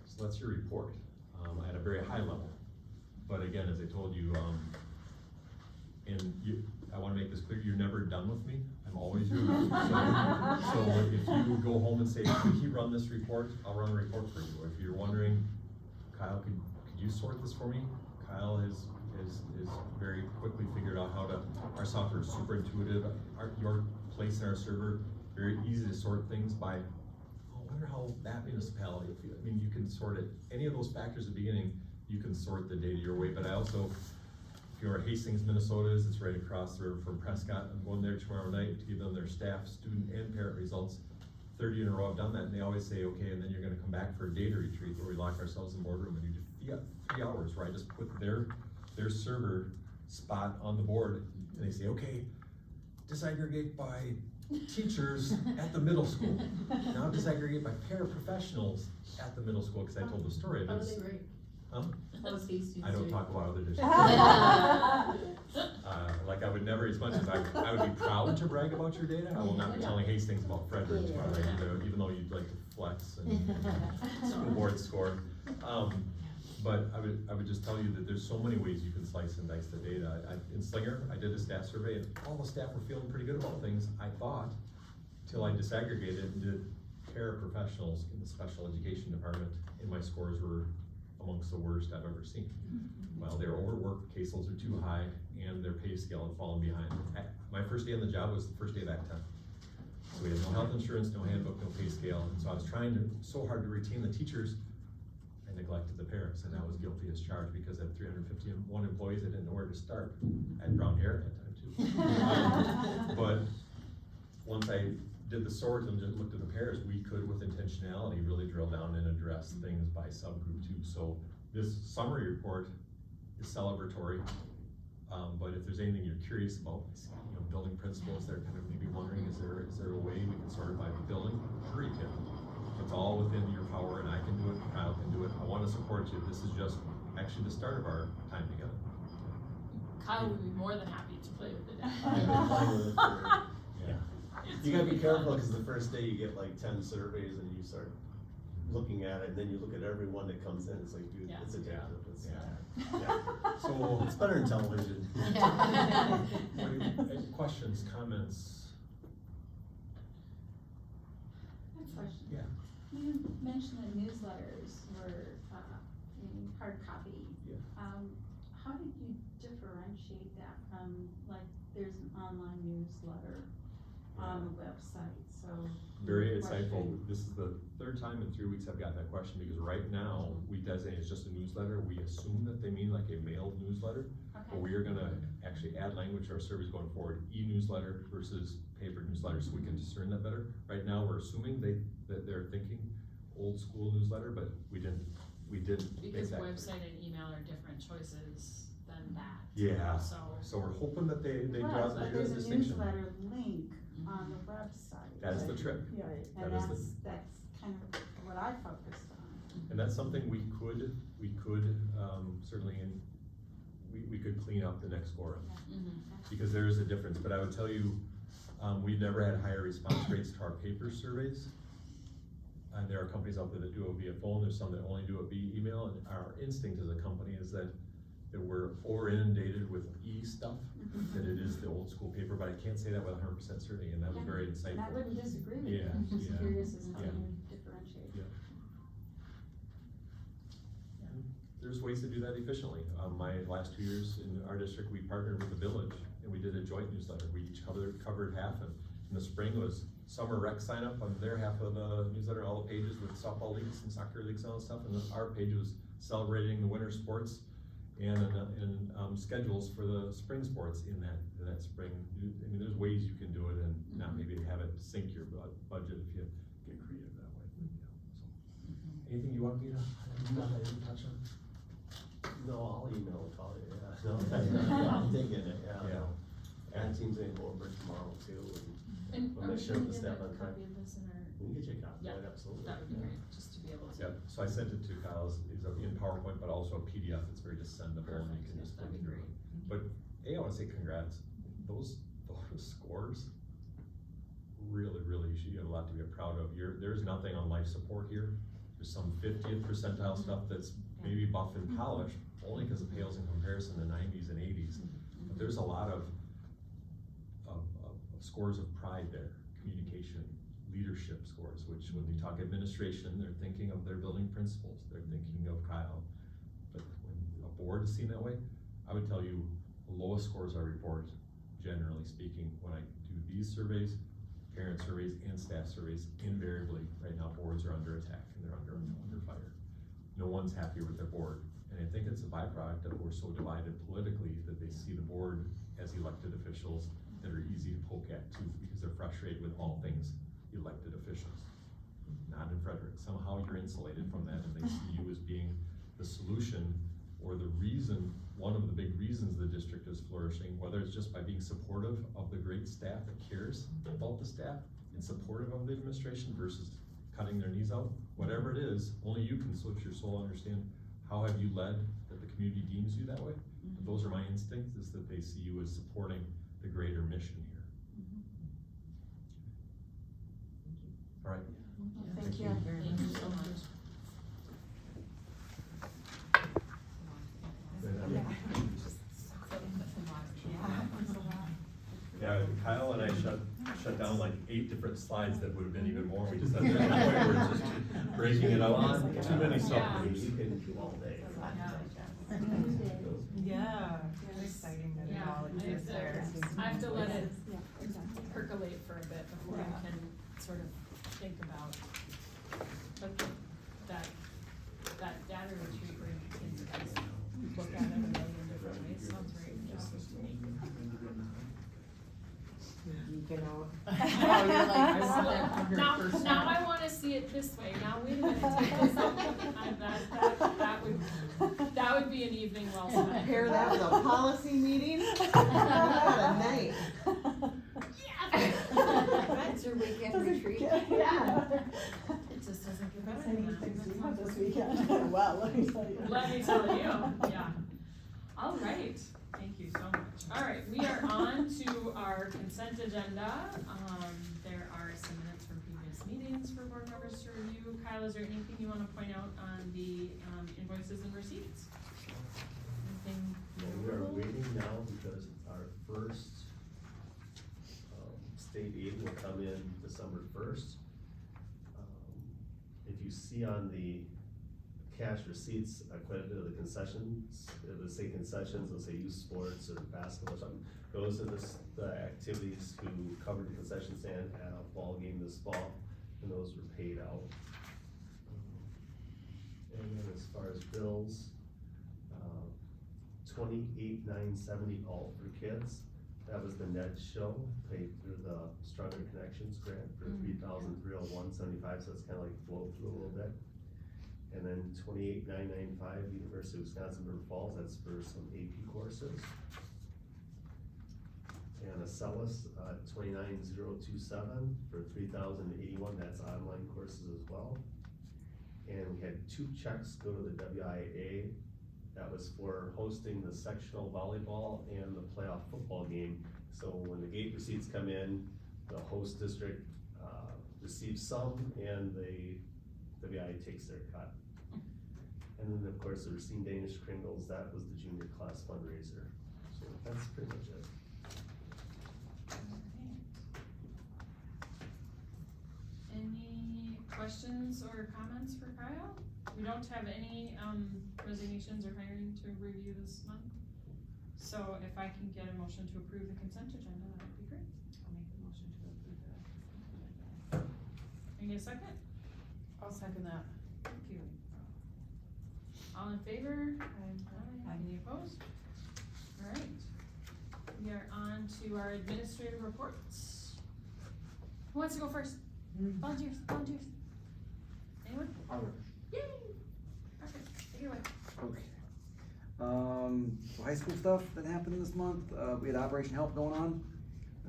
So that's your report at a very high level. But again, as I told you, I want to make this clear, you're never done with me. I'm always your so if you go home and say, can you run this report, I'll run a report for you. If you're wondering, Kyle, could you sort this for me? Kyle has very quickly figured out how to, our software is super intuitive. Your place in our server, very easy to sort things by, I wonder how that municipality, I mean, you can sort it, any of those factors at the beginning, you can sort the data your way, but I also, if you're at Hastings, Minnesota, it's right across the river from Prescott. I'm going there tomorrow night to give them their staff, student, and parent results. 30 in a row I've done that, and they always say, okay, and then you're gonna come back for a data retreat where we lock ourselves in boardroom and you do 3 hours where I just put their server spot on the board, and they say, okay, disaggregate by teachers at the middle school. Now disaggregate by paraprofessionals at the middle school, because I told the story of How do it. they rate? Huh? How was Hastings I don't rate? talk about other districts. Like I would never, as much as I would be proud to brag about your data, I will not be telling Hastings about Frederic tomorrow, even though you'd like to flex and school board score. But I would just tell you that there's so many ways you can slice and dice the data. In Slinger, I did a staff survey and all the staff were feeling pretty good about things, I thought, till I disaggregated and did paraprofessionals in the special education department, and my scores were amongst the worst I've ever seen. Well, they're overworked, caseloads are too high, and their pay scale had fallen behind. My first day on the job was the first day of Act 10. So we had no health insurance, no handbook, no pay scale, and so I was trying so hard to retain the teachers, I neglected the parents, and I was guilty as charged because I had 351 employees, I didn't know where to start. I had brown hair at that time too. But once I did the sort and just looked at the pairs, we could, with intentionality, really drill down and address things by subgroup too. So this summary report is celebratory, but if there's anything you're curious about, building principles, they're kind of maybe wondering, is there a way we can sort it by building? Sure you can. It's all within your power, and I can do it, Kyle can do it. I want to support you. This is just actually the start of our time together. Kyle would be more than happy to play with the data. Yeah. You gotta be careful, because the first day you get like 10 surveys and you start looking at it, and then you look at every one that comes in, it's like, dude, Yeah. it's addictive. It's, Yeah. So, it's better than television. any questions, comments? I have a question. Yeah. You mentioned that newsletters were, in hard copy. Yeah. How did you differentiate that from, like, there's an online newsletter on the website, so. Very Question. insightful. This is the 3rd time in 3 weeks I've got that question, because right now, we designate it's just a newsletter. We assume that they mean like a mailed newsletter, but Okay. we are gonna actually add language to our surveys going forward, e-newsletter versus paper newsletter, so we can discern that better. Right now, we're assuming that they're thinking old school newsletter, but we didn't make Because that. website and email are different choices than than that. Yeah, So, so we're hoping that they draw But the there's a distinction. newsletter link on the website. That is the trick. Right. And that is that's kind of what I focused on. And that's something we could, certainly, we could clean up the next go around. Because there is a difference, but I would tell you, we've never had higher response rates to our paper surveys. And there are companies out there that do it via phone, there's some that only do it via email, and our instinct as a company is that we're over inundated with stuff, that it is the old school paper, but I can't say that with 100% certainty, and that was very insightful. And I wouldn't disagree with you, Yeah, I'm just yeah, curious as to how yeah. you differentiate. Yeah. There's ways to do that efficiently. My last 2 years in our district, we partnered with the village and we did a joint newsletter. We each covered half, and in the spring was summer rec sign up on their half of the newsletter, all the pages with softball leagues and soccer leagues and all that stuff, and then our page was celebrating the winter sports and schedules for the spring sports in that spring. I mean, there's ways you can do it and not maybe have it sink your budget if you get creative that way. So, anything you want me to touch on? No, I'll email and call you, yeah. No, I'm thinking it, yeah. Yeah. And teams ain't go over tomorrow too, and We'll are we make sure gonna the get staff a on track. copy of this in our, we can get you a copy, Yeah, right, absolutely. that would be great, just to be able to. Yep, so I sent it to Kyle's, it's in PowerPoint, but also a PDF, it's very just sendable and you can just That'd look be through great. it. But, hey, I wanna say congrats, those scores, really, you have a lot to be proud of. There's nothing on life support here, there's some 50th percentile stuff that's maybe buff and polished, only because it pales in comparison to 90s and 80s. But there's a lot of scores of pride there, communication, leadership scores, which when we talk administration, they're thinking of their building principals, they're thinking of Kyle. But when a board is seen that way, I would tell you the lowest scores I report, generally speaking, when I do these surveys, parent surveys and staff surveys, invariably, right now, boards are under attack and they're under fire. No one's happy with their board. And I think it's a byproduct of we're so divided politically that they see the board as elected officials that are easy to poke at too, because they're frustrated with all things elected officials. Not in Frederic, somehow you're insulated from that and they see you as being the solution or the reason, one of the big reasons the district is flourishing, whether it's just by being supportive of the great staff that cares about the staff and supportive of the administration versus cutting their knees out, whatever it is, only you can search your soul, understand how have you led that the community deems you that way. But those are my instincts, is that they see you as supporting the greater mission here. All right. Thank you. Thank you so much. Yeah, Kyle and I shut down like 8 different slides that would have been even more. We just had to the point where it's just breaking it out. Too many subgroups. You can do all day. Yeah, it's exciting that Yeah, knowledge is there. I have to let it percolate for a bit before I can sort of think about, but that data retreat where you can guys look at it a million different ways sounds very interesting to me. Geeking out. Oh, you're like, I want that Now I wanna see it this way, now wait a minute, take this out. That would be an evening well spent. Pair that with a policy meeting, what a night. That's your weekend retreat. Yeah. It just doesn't get better than that. Things we have this weekend. Well, let me tell you. Let me tell you, yeah. All right, thank you so much. All right, we are on to our consent agenda. There are some minutes from previous meetings for board members to review. Kyle, is there anything you wanna point out on the invoices and receipts? Anything? We are waiting now because our first state aid will come in December 1st. If you see on the cash receipts, quite a bit of the concessions, it would say concessions, it'll say youth sports or basketball or something. Those are the activities who covered the concession stand at a ball game this fall, and those were paid out. And then as far as bills, 28,970 all for kids. That was the Ned show, paid through the Stronger Connections grant for $3,301.75, so it's kinda like flow through a little bit. And then 28,995, University of Wisconsin River Falls, that's for some AP courses. And Acellus, 29,027 for 3,081, that's online courses as well. And we had 2 checks go to the WIA, that was for hosting the sectional volleyball and the playoff football game. So when the gate receipts come in, the host district, receives some, and the WIA takes their cut. And then, of course, the Racine Danish Kringles, that was the junior class fundraiser. So that's pretty much it. Any questions or comments for Kyle? We don't have any, resignations or hiring to review this month. So if I can get a motion to approve the consent agenda, that would be great. I'll make a motion to approve the consent agenda. Can you get a second? I'll second that. Thank you. All in favor? Aye. Any opposed? All right. We are on to our administrative reports. Who wants to go first? Volunteers, volunteers. Anyone? Yay! Perfect, take it away. Okay. High school stuff that happened this month, we had Operation Help going on.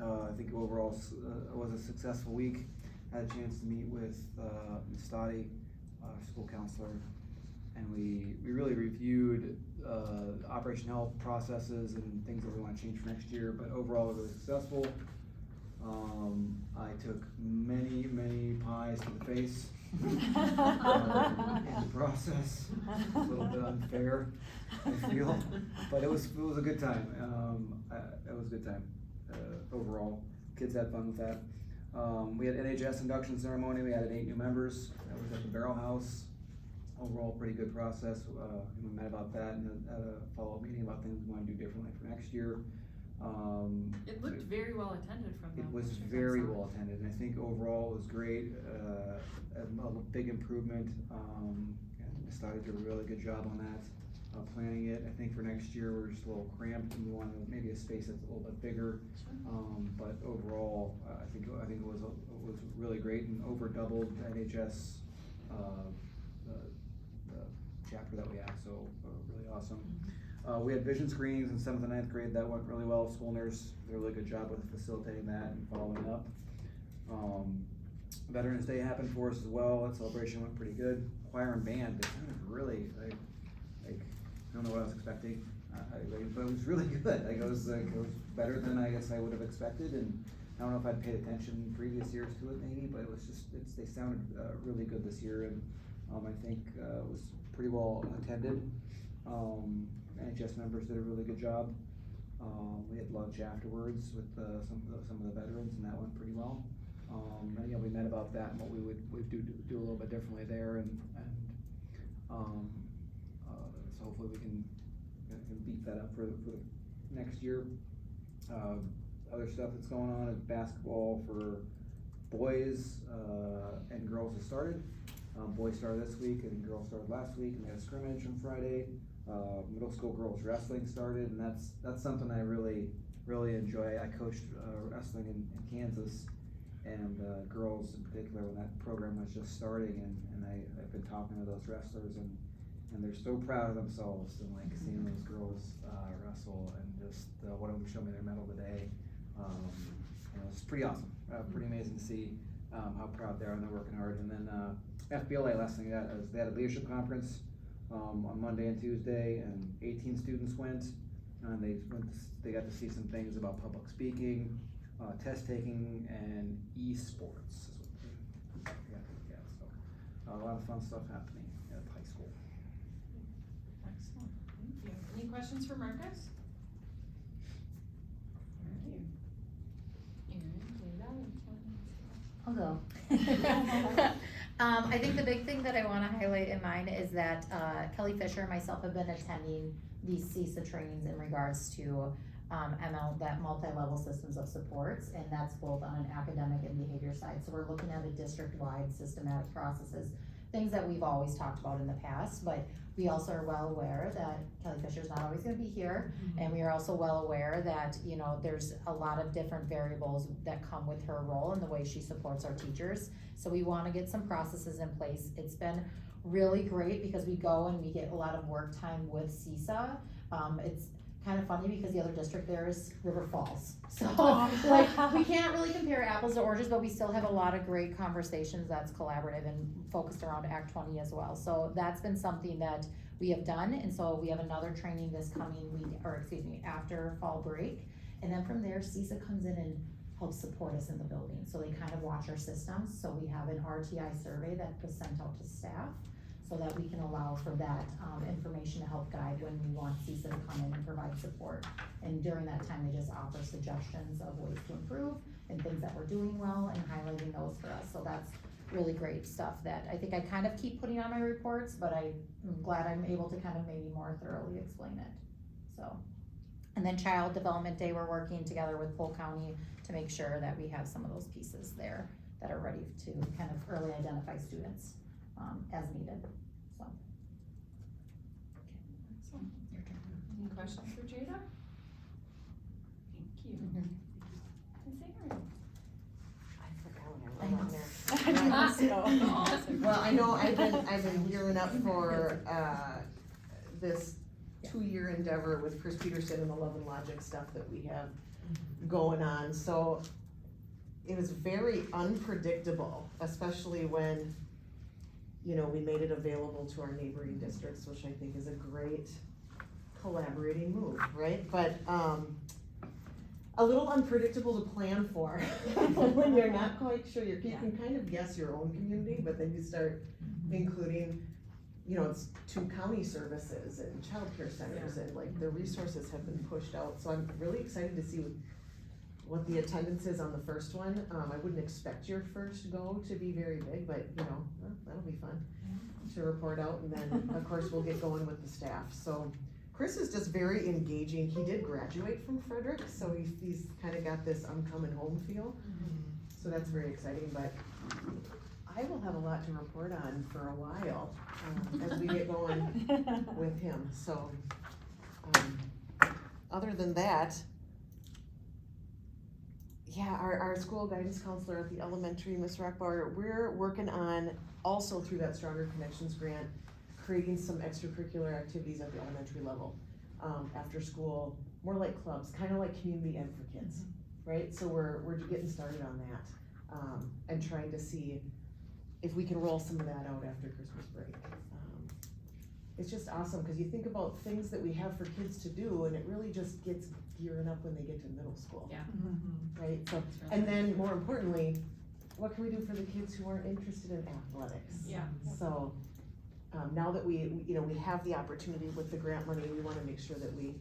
I think overall it was a successful week. Had a chance to meet with Ms. Stotty, school counselor, and we really reviewed Operation Help processes and things that we want to change for next year, but overall it was really successful. I took many pies to the face in the process. A little bit unfair, I feel, but it was a good time. It was a good time overall. Kids had fun with that. We had NHS induction ceremony. We added 8 new members. That was at the Barrel House. Overall, pretty good process. We met about that and had a follow-up meeting about things we want to do differently for next year. It looked very well attended from the It was pictures I very saw. well attended, and I think overall it was great, a big improvement, and Ms. Stotty did a really good job on that, planning it. I think for next year, we're just a little cramped, and we want maybe a space that's a little bit bigger, but overall, I think it was really great, and over doubled the NHS, the chapter that we have, so really awesome. We had vision screenings in 7th and 9th grade. That went really well. School nurse did a really good job with facilitating that and following up. Veterans Day happened for us as well. That celebration went pretty good. Choir and band, it sounded really, like, I don't know what I was expecting, but it was really good. It was better than I guess I would have expected, and I don't know if I'd paid attention previous years to it maybe, but it was just, they sounded really good this year, and I think it was pretty well attended. NHS members did a really good job. We had lunch afterwards with some of the veterans, and that went pretty well. And we met about that and what we would do a little bit differently there, and so hopefully we can beef that up for next year. Other stuff that's going on is basketball for boys and girls has started. Boys started this week and girls started last week, and we had a scrimmage on Friday. Middle school girls wrestling started, and that's something I really enjoy. I coached wrestling in Kansas, and girls in particular when that program was just starting, and I've been talking to those wrestlers, and they're so proud of themselves, and like seeing those girls wrestle, and just one of them showed me their medal today. It's pretty awesome, pretty amazing to see how proud they are, and they're working hard. And then FBLA last thing they had a leadership conference on Monday and Tuesday, and 18 students went, and they got to see some things about public speaking, test taking, and esports. So a lot of fun stuff happening at high school. Excellent, thank you. Any questions for Marcus? I'll go. I think the big thing that I wanna highlight in mine is that, Kelly Fisher and myself have been attending these CISA trainings in regards to, ML, that multi-level systems of supports, and that's both on an academic and behavior side. So we're looking at a district-wide systematic processes, things that we've always talked about in the past, but we also are well aware that Kelly Fisher's not always gonna be here, and we are also well aware that, you know, there's a lot of different variables that come with her role and the way she supports our teachers. So we wanna get some processes in place. It's been really great because we go and we get a lot of work time with CISA. It's kind of funny because the other district there is River Falls. So like, we can't really compare apples to oranges, but we still have a lot of great conversations that's collaborative and focused around Act 20 as well. So that's been something that we have done, and so we have another training this coming week, or excuse me, after fall break. And then from there, CISA comes in and helps support us in the building. So they kind of watch our systems. So we have an RTI survey that was sent out to staff so that we can allow for that information to help guide when we want CISA to come in and provide support. And during that time, they just offer suggestions of ways to improve and things that we're doing well and highlighting those for us. So that's really great stuff that I think I kind of keep putting on my reports, but I'm glad I'm able to kind of maybe more thoroughly explain it, so. And then Child Development Day, we're working together with Polk County to make sure that we have some of those pieces there that are ready to kind of early identify students, as needed, so. Excellent. Your turn. Any questions for Jada? Thank you. Ms. Aaron? Well, I know I've been gearing up for, this 2-year endeavor with Chris Peterson and the Love and Logic stuff that we have going on, so it was very unpredictable, especially when, you know, we made it available to our neighboring districts, which I think is a great collaborating move, right? But, a little unpredictable to plan for when you're not quite sure. You can kind of guess your own community, but then you start including, you know, it's 2 county services and childcare centers, and like the resources have been pushed out. So I'm really excited to see what the attendance is on the first one. I wouldn't expect your first go to be very big, but you know, that'll be fun to report out. And then of course we'll get going with the staff. So Chris is just very engaging. He did graduate from Frederic, so he's kind of got this I'm coming home feel. So that's very exciting, but I will have a lot to report on for a while as we get going with him. So other than that, yeah, our school guidance counselor at the elementary, Ms. Rockbauer, we're working on, also through that Stronger Connections grant, creating some extracurricular activities at the elementary level, after school, more like clubs, kind of like community ed for kids, right? So we're getting started on that, and trying to see if we can roll some of that out after Christmas break. It's just awesome, because you think about things that we have for kids to do, and it really just gets gearing up when they get to middle school. Yeah. Right, so, and then more importantly, what can we do for the kids who aren't interested in athletics? Yeah. So, now that we have the opportunity with the grant money, we wanna make sure that we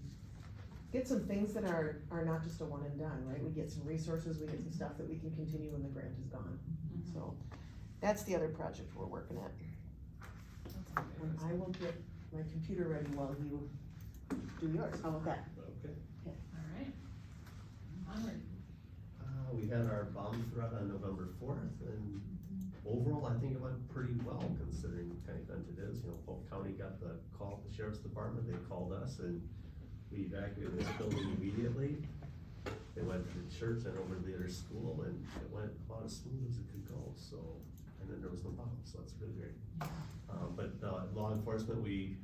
get some things that are not just a one and done, right? We get some resources, we get some stuff that we can continue when the grant is gone. So, that's the other project we're working at. And I will get my computer ready while you do yours. How about that? Okay. Alright. Onward. We had our bomb threat on November 4th, and overall, I think it went pretty well considering the kind of event it is. You know, Polk County got the call, the sheriff's department, they called us, and we evacuated this building immediately. They went to the church and over to the other school, and it went about as smooth as it could go, so, and then there was no bomb, so that's really great. But law enforcement, we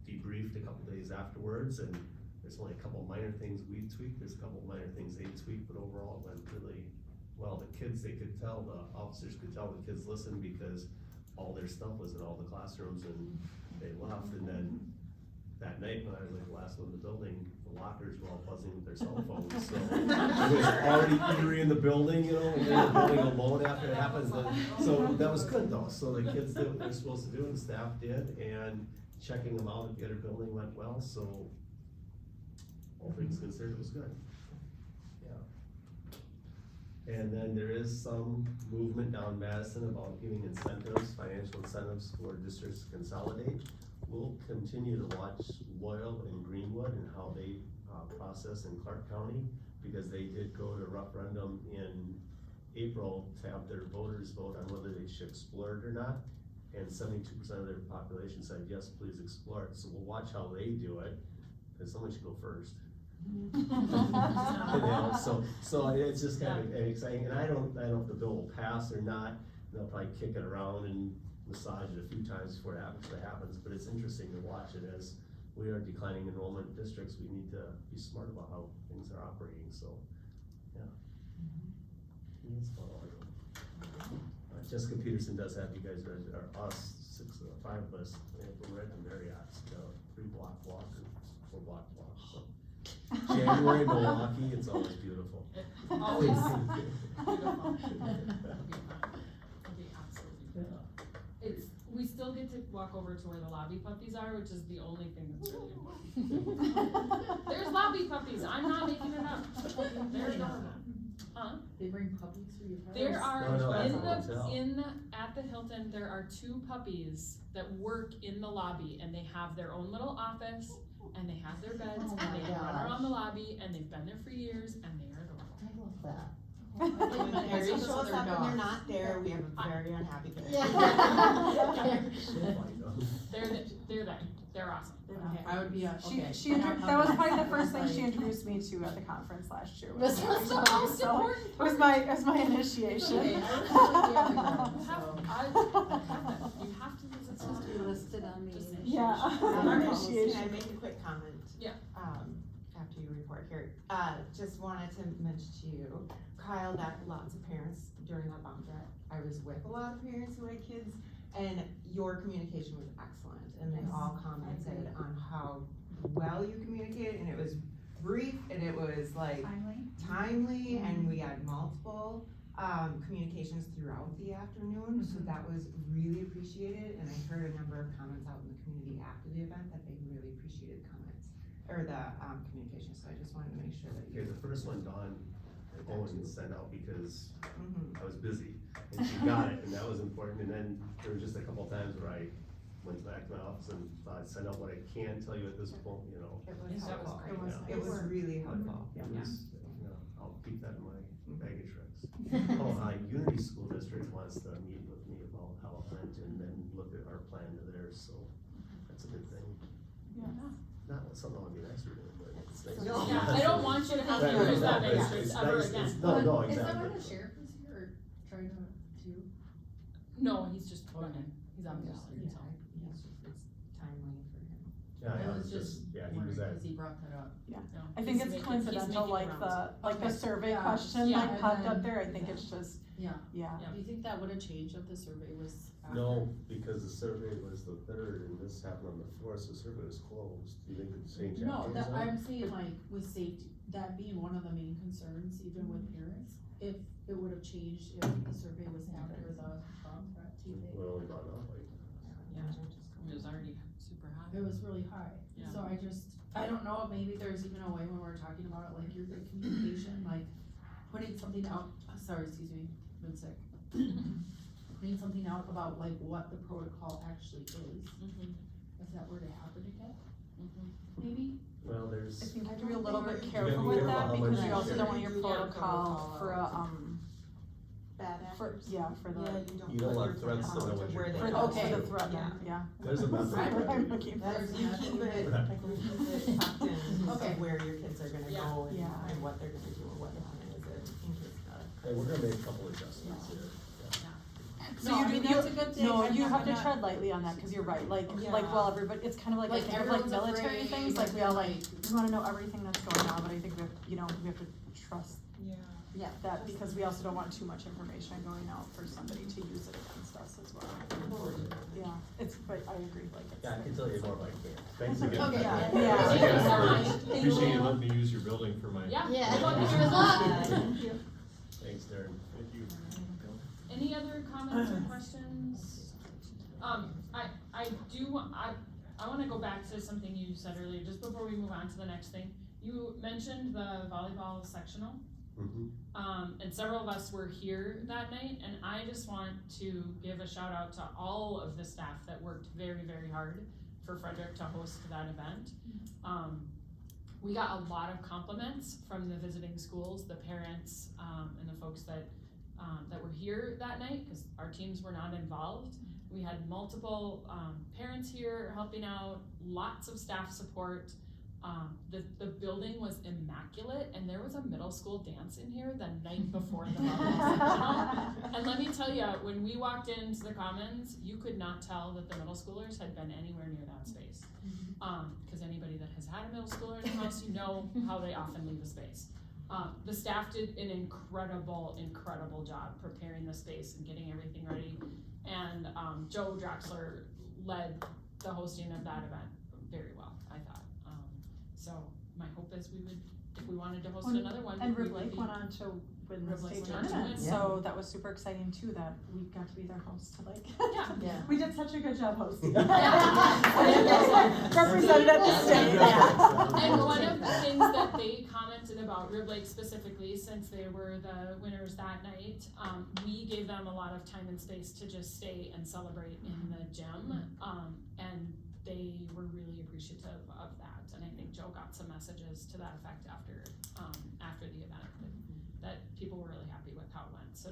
debriefed a couple days afterwards, and there's only a couple minor things we tweaked, there's a couple minor things they tweaked, but overall it went really well. The kids, they could tell, the officers could tell the kids listened because all their stuff was in all the classrooms, and they left. And then that night when I was like the last one in the building, the lockers were all buzzing with their cell phones, so it was already eerie in the building, you know, and then the building alone after it happens. So that was good though, so the kids did what they're supposed to do, and the staff did, and checking them out at the other building went well, so all things considered, it was good. Yeah. And then there is some movement down Madison about giving incentives, financial incentives for districts to consolidate. We'll continue to watch Loyal and Greenwood and how they process in Clark County, because they did go to referendum in April to have their voters vote on whether they should explore it or not. And 72% of their population said, yes, please explore it. So we'll watch how they do it, because someone should go first. You know, so it's just kind of exciting, and I don't know if the bill will pass or not. They'll probably kick it around and massage it a few times before it actually happens, but it's interesting to watch it as we are declining enrollment districts. We need to be smart about how things are operating, so, yeah. It's fun all around. Jessica Peterson does have you guys, or us, five of us, we're at the Marriott's, 3-block walk or 4-block walk, so. January, Milwaukee, it's always beautiful. Always beautiful. It'll be absolutely beautiful. It's, we still get to walk over to where the lobby puppies are, which is the only thing that's really important. There's lobby puppies, I'm not making it up. There's no. Huh? They bring puppies for you? There are, No, that's a hotel. at the Hilton, there are 2 puppies that work in the lobby, and they have their own little office, and they have their beds, Oh and they my run gosh. around the lobby, and they've been there for years, and they are adorable. I love that. When Harry That's shows what up and they're dogs. not there, we have a very unhappy kid. They're there, they're awesome. I would be She that was probably the first thing she introduced me to at the conference last year. This was the most So, important it was my initiation. Okay, I was You have to visit supposed to be Scotland. listed on the initiation. Yeah. Can Initiation. I make a quick comment? Yeah. After you report here, just wanted to mention to you, Kyle got lots of parents during that bomb threat. I was with a lot of parents who had kids, and your communication was excellent, and they all commented on how well you communicated, and it was brief, and it was like timely, and we had multiple communications throughout the afternoon, so that was really appreciated, and I heard a number of comments out in the community after the event that they really appreciated comments, or the communication, so I just wanted to make sure that Okay, you. the first one, Dawn, Owen sent out because Mhm. I was busy, and she got it, and that was important, and then there were just a couple times where I went back to my office and thought I'd send out what I can tell you at this point, you know. It was That was helpful. great. It was really helpful. It was, you know, I'll keep that in my bag of tricks. Oh, Unity School District wants to meet with me about how it went and then look at our plan to theirs, so that's a good thing. Yeah. Not something I would be nicer to, but it's nice. No. Yeah, I don't want you to have to Right, use that no, big it's- strict it's ever nice, again. it's- No, Is that exactly. why the sheriff was here, or trying to? No, he's just running, he's on the Yeah, so. it's timely for him. Yeah, I it was was just just, yeah, he was at. Because he brought that up. No, I think he's it's making- coincidental, he's making like rounds. the Okay. survey Yeah. question Yeah. like popped And up then- there, I think it's just, Yeah. yeah. Yeah. Do you think that would have changed if the survey was after? No, because the survey was the 3rd and this happened on the 4th, so the survey was closed. Do you think it's changed No, after? that, I'm saying like with safety, that being one of the main concerns, even with parents, if it would have changed if the survey was after the bomb threat, do you think? Well, only gone up, like, Yeah, it was already super high. It was really high, Yeah. so I don't know, maybe there's even a way when we're talking about it, like your good communication, like putting something out, sorry, excuse me, been sick. Putting something out about like what the protocol actually is, Mhm, if that were to happen again, mhm. maybe? well, I there's, think you have to be a little bit gotta careful be with careful that, how because much you you also share. don't want your Yeah, protocol for Bad for, actors. yeah, for Yeah, the, you You don't put want your threats to know protocol what to you're where they doing. go. Okay. for the threat, Yeah. yeah. there's a method. That's what I'm looking for. That's, you keep it tucked in, Okay. of where your kids are gonna Yeah. go and, Yeah. and what they're gonna do, or what the plan is in case Hey, we're gonna make a couple adjustments here. So No, you I do, mean, you, that's a good thing. no, I'm you not- have to I'm not- tread lightly on that, cause you're right, like, Yeah. well, everybody, it's kind of like, I Like, think of like everyone's military afraid, things, but like we all then, like, we wanna know everything that's going on, but I think we have, you know, we have to trust Yeah. that, because we also don't want too much information going out for somebody to use it against us as well. Yeah, it's, but I agree, like, it's. Yeah, I can tell you more if I can. Thanks again. Okay. Yeah. Thank you so much. Appreciate you letting me use your building for my. Yeah. Yeah. Good luck. Thank you. Thanks, Darren. Thank you. Any other comments or questions? I wanna go back to something you said earlier, just before we move on to the next thing. You mentioned the volleyball sectional, and several of us were here that night, and I just want to give a shout out to all of the staff that worked very, very hard for Frederic to host that event. We got a lot of compliments from the visiting schools, the parents, and the folks that were here that night, because our teams were not involved. We had multiple parents here helping out, lots of staff support. The building was immaculate, and there was a middle school dance in here the night before the volleyball. And let me tell you, when we walked into the Commons, you could not tell that the middle schoolers had been anywhere near that space. Cause anybody that has had a middle schooler in the house, you know how they often leave a space. The staff did an incredible job preparing the space and getting everything ready. And, Joe Draxler led the hosting of that event very well, I thought. So my hope is if we wanted to host another one. And we Rib would Lake be- went on to win the Rib Lake state went on to tournament, win. so that was super exciting too, that we got to be their host to like. Yeah. We did such a good job hosting. Yeah. Represented at the state, yeah. And one of the things that they commented about Rib Lake specifically, since they were the winners that night, we gave them a lot of time and space to just stay and celebrate in the gym, and they were really appreciative of that. And I think Joe got some messages to that effect after the event, that people were really happy with how it went. So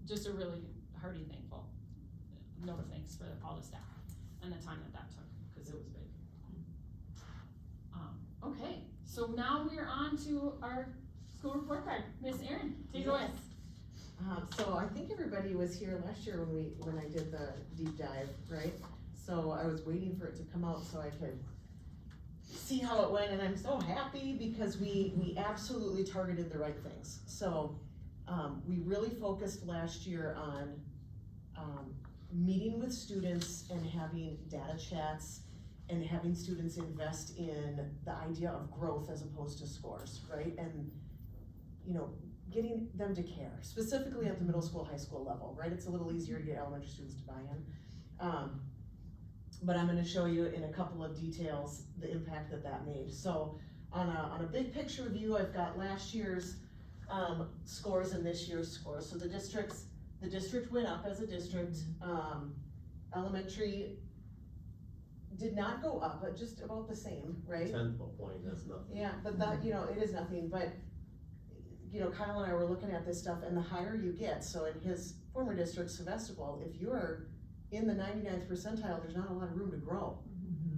just a really hearty thankful note of thanks for all the staff and the time that took, because it was big. Okay, so now we're on to our school report card. Miss Erin, take it away. So I think everybody was here last year when I did the deep dive, right? So I was waiting for it to come out so I could see how it went, and I'm so happy because we absolutely targeted the right things. So we really focused last year on meeting with students and having data chats and having students invest in the idea of growth as opposed to scores, right? And, you know, getting them to care, specifically at the middle school, high school level, right? It's a little easier to get elementary students to buy in. But I'm gonna show you in a couple of details the impact that made. So on a big picture view, I've got last year's scores and this year's scores. So the district went up as a district. Elementary did not go up, but just about the same, right? 10th of a point, that's nothing. Yeah, but that, you know, it is nothing, but, you know, Kyle and I were looking at this stuff, and the higher you get, so in his former district, Sevastopol, if you're in the 99th percentile, there's not a lot of room to grow.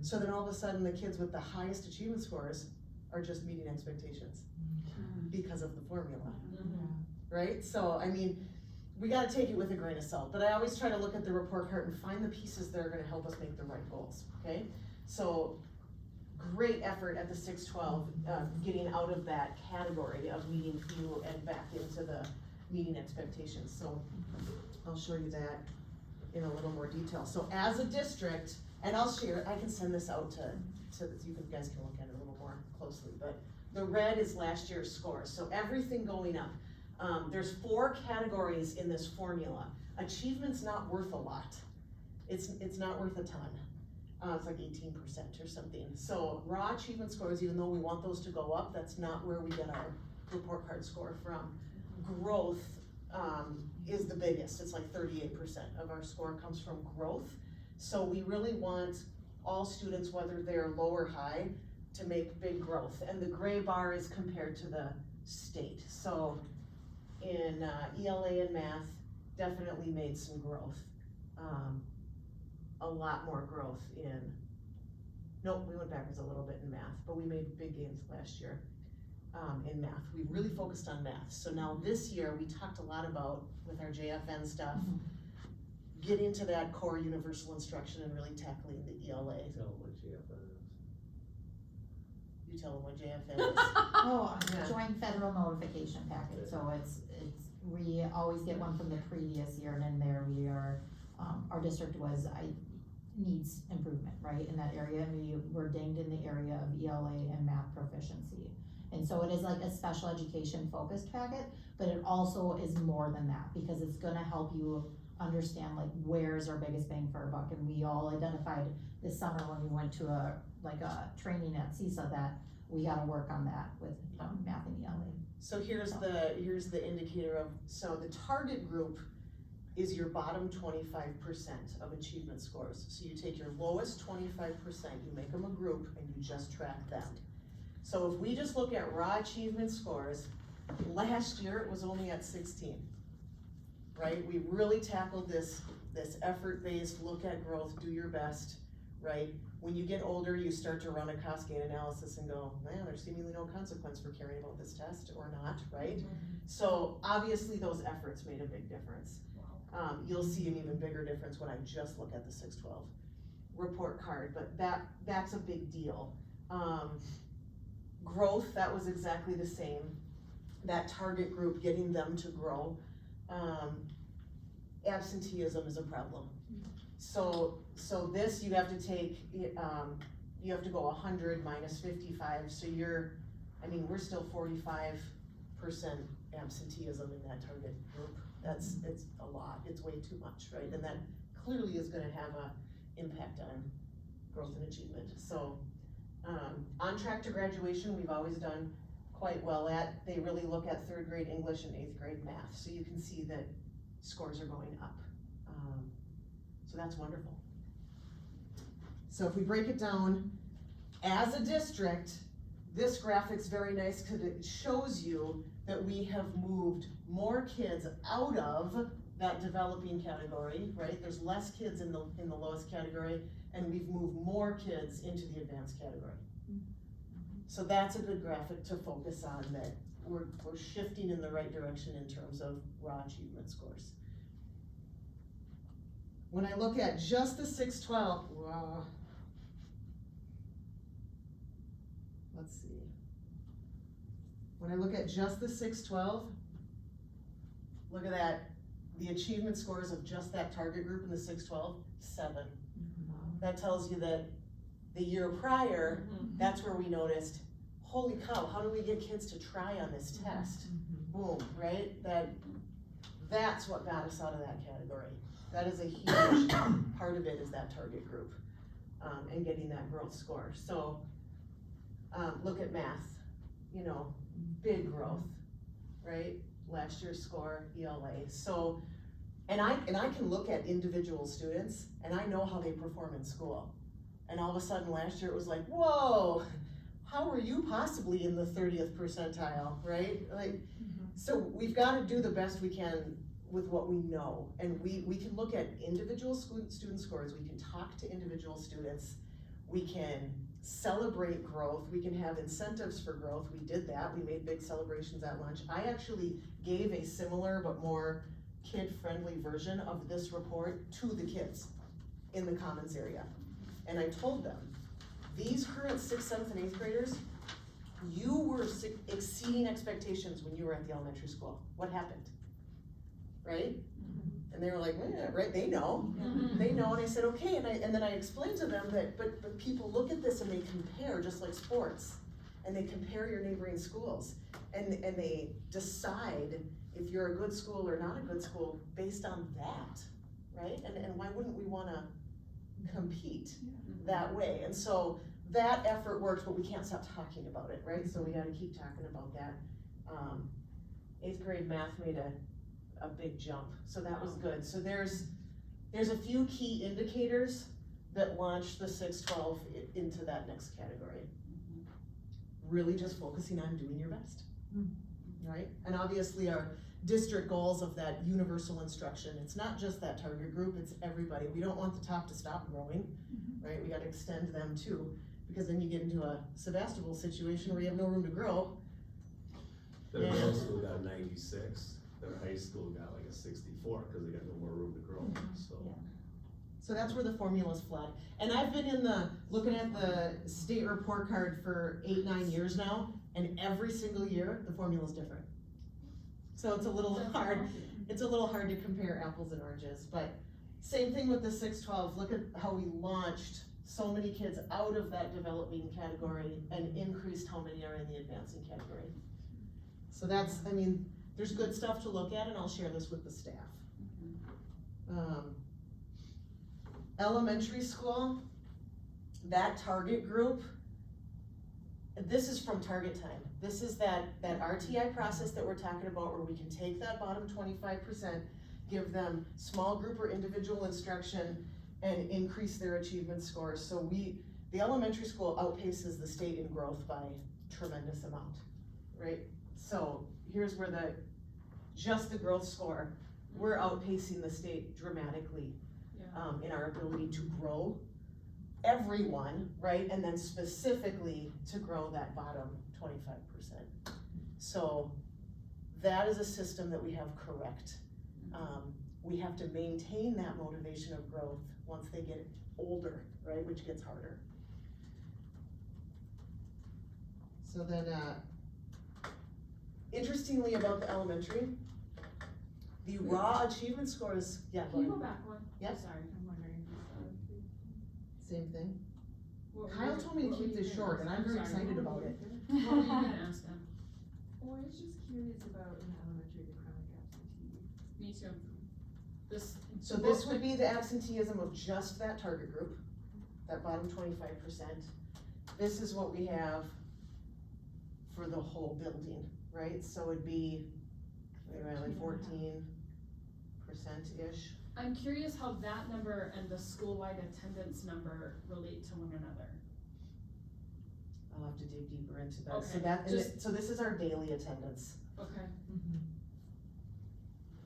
So then all of a sudden, the kids with the highest achievement scores are just meeting expectations because of the formula, right? So, I mean, we gotta take it with a grain of salt, but I always try to look at the report card and find the pieces that are gonna help us make the right goals, okay? So, great effort at the 612, getting out of that category of meeting few and back into the meeting expectations. So, I'll show you that in a little more detail. So as a district, and I'll share, I can send this out to you guys can look at it a little more closely, but the red is last year's score. So everything going up. There's 4 categories in this formula. Achievement's not worth a lot. It's not worth a ton. It's like 18% or something. So raw achievement scores, even though we want those to go up, that's not where we get our report card score from. Growth is the biggest. It's like 38% of our score comes from growth. So we really want all students, whether they're low or high, to make big growth. And the gray bar is compared to the state. So in ELA and math, definitely made some growth. A lot more growth in, nope, we went backwards a little bit in math, but we made big gains last year in math. We really focused on math. So now this year, we talked a lot about, with our JFN stuff, getting to that core universal instruction and really tackling the ELA. Tell them what JFN is. You tell them what JFN is. Oh, Yeah. joint federal notification packet, so we always get one from the previous year, and in there we are, our district needs improvement, right, in that area, and we were dinged in the area of ELA and math proficiency. And so it is like a special education focused packet, but it also is more than that, because it's gonna help you understand like where's our biggest bang for our buck. And we all identified this summer when we went to a training at CISA that we gotta work on that with math and ELA. So here's the indicator of, so the target group is your bottom 25% of achievement scores. So you take your lowest 25%, you make them a group, and you just track them. So if we just look at raw achievement scores, last year it was only at 16, right? We really tackled this effort-based, look at growth, do your best. right? When you get older, you start to run a cascade analysis and go, man, there's seemingly no consequence for caring about this test or not, right? So obviously those efforts made a big difference. You'll see an even bigger difference when I just look at the 612 report card, but that's a big deal. Growth, that was exactly the same. That target group, getting them to grow. Absenteeism is a problem. So this, you have to take, you have to go 100 minus 55, so we're still 45% absenteeism in that target group. It's a lot, it's way too much, right? And that clearly is gonna have a impact on growth and achievement. So, on track to graduation, we've always done quite well at. They really look at 3rd grade English and 8th grade math, so you can see that scores are going up. So that's wonderful. So if we break it down, as a district, this graphic's very nice because it shows you that we have moved more kids out of that developing category, right? There's less kids in the lowest category, and we've moved more kids into the advanced category. So that's a good graphic to focus on, that we're shifting in the right direction in terms of raw achievement scores. When I look at just the 612, let's see. When I look at just the 612, look at that. The achievement scores of just that target group in the 612, 7. That tells you that the year prior, that's where we noticed, holy cow, how do we get kids to try on this test? Boom, right? That's what got us out of that category. That is a huge part of it, is that target group, and getting that growth score. So, look at math, big growth, right? Last year's score, ELA. So, and I can look at individual students and I know how they perform in school. And all of a sudden last year it was like, whoa, how are you possibly in the 30th percentile, right? So we've got to do the best we can with what we know. And we can look at individual student scores, we can talk to individual students, we can celebrate growth, we can have incentives for growth. We did that, we made big celebrations at lunch. I actually gave a similar but more kid-friendly version of this report to the kids in the commons area. And I told them, these current 6th, 7th, and 8th graders, you were exceeding expectations when you were at the elementary school. What happened? Right? And they were like, right, they know. They know, and I said, okay, and then I explained to them that, but people look at this and they compare, just like sports, and they compare your neighboring schools, and they decide if you're a good school or not a good school based on that, right? And why wouldn't we wanna compete that way? And so that effort works, but we can't stop talking about it, right? So we gotta keep talking about that. 8th grade math made a big jump, so that was good. So there's a few key indicators that launch the 612 into that next category. Really just focusing on doing your best, right? And obviously our district goals of that universal instruction, it's not just that target group, it's everybody. We don't want the top to stop growing, right? We gotta extend them too, because then you get into a Sebastopol situation where you have no room to grow. Their middle school got 96, their high school got like a 64, because they got no more room to grow, so. So that's where the formula's flawed. And I've been looking at the state report card for 8, 9 years now, and every single year, the formula's different. So it's a little hard to compare apples and oranges, but same thing with the 612. Look at how we launched so many kids out of that developing category and increased how many are in the advancing category. So that's, there's good stuff to look at, and I'll share this with the staff. Elementary school, that target group, this is from target time. This is that RTI process that we're talking about, where we can take that bottom 25%, give them small group or individual instruction, and increase their achievement scores. So the elementary school outpaces the state in growth by a tremendous amount, right? So here's where just the growth score, we're outpacing the state dramatically in our ability to grow everyone, right? And then specifically to grow that bottom 25%. So that is a system that we have correct. We have to maintain that motivation of growth once they get older, right, which gets harder. So then, interestingly about the elementary, the raw achievement scores, yeah, go Can you ahead. go back one? Yep. Sorry, I'm wondering if you Same thing. What were Kyle you- told me to what were keep you this gonna short, and ask? I'm very sorry. excited about it. What were you gonna ask them? Well, I was just curious about in the elementary, the chronic absentee. Me too. This. So this would be the absenteeism of just that target group, that bottom 25%. This is what we have for the whole building, right? So it'd be around like 14%-ish. I'm curious how that number and the school-wide attendance number relate to one another. I'll have to dig deeper into that. So Okay, that, and just- so this is our daily attendance, Okay.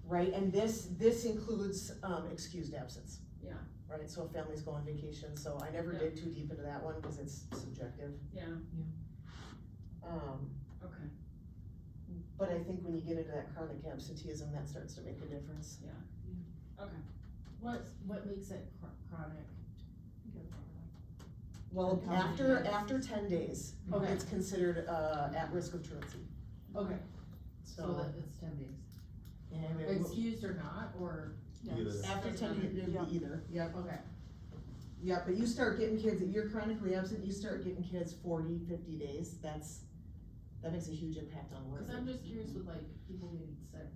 right? And this includes, excused absence. Yeah. Right, so if families go on vacation, so I never Yeah. dig too deep into that one because it's subjective. Yeah. Okay. But I think when you get into that chronic absenteeism, that starts to make a difference. Okay. What makes it chronic? Well, And how many after 10 days, Okay. it's considered, at risk of truancy. Okay, so So, that it's 10 days. yeah, Excused or not, or? Either. after 10 days, it'd be either, yep. Okay. Yeah, but you start getting kids, if you're chronically absent, you start getting kids 40, 50 days, that makes a huge impact on Cause learning. I'm just curious with like people getting sick.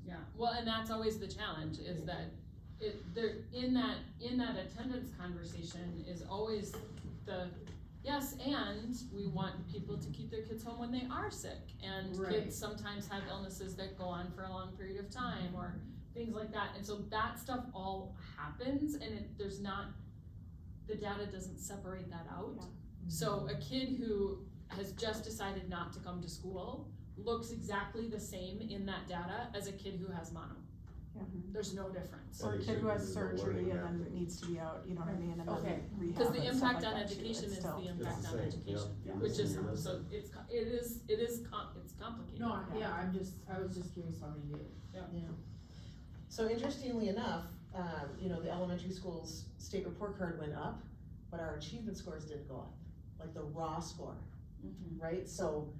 Yeah, well, and that's always the challenge, is that in that attendance conversation is always the, yes, and we want people to keep their kids home when they are sick. And Right. kids sometimes have illnesses that go on for a long period of time, or things like that, and so that stuff all happens, and the data doesn't separate that out. So a kid who has just decided not to come to school looks exactly the same in that data as a kid who has mono. Yeah. There's no difference. Or a they kid who should has do the surgery learning and after. then needs to be out, you know what I mean, and then Okay. rehab Cause the and stuff impact like on that too. education It's is still- the impact It's on the same, education, yeah. which is, Yeah. so it's complicated. No, yeah, I was just curious how many days. Yeah. So interestingly enough, the elementary school's state report card went up, but our achievement scores didn't go up, like the raw score, right? So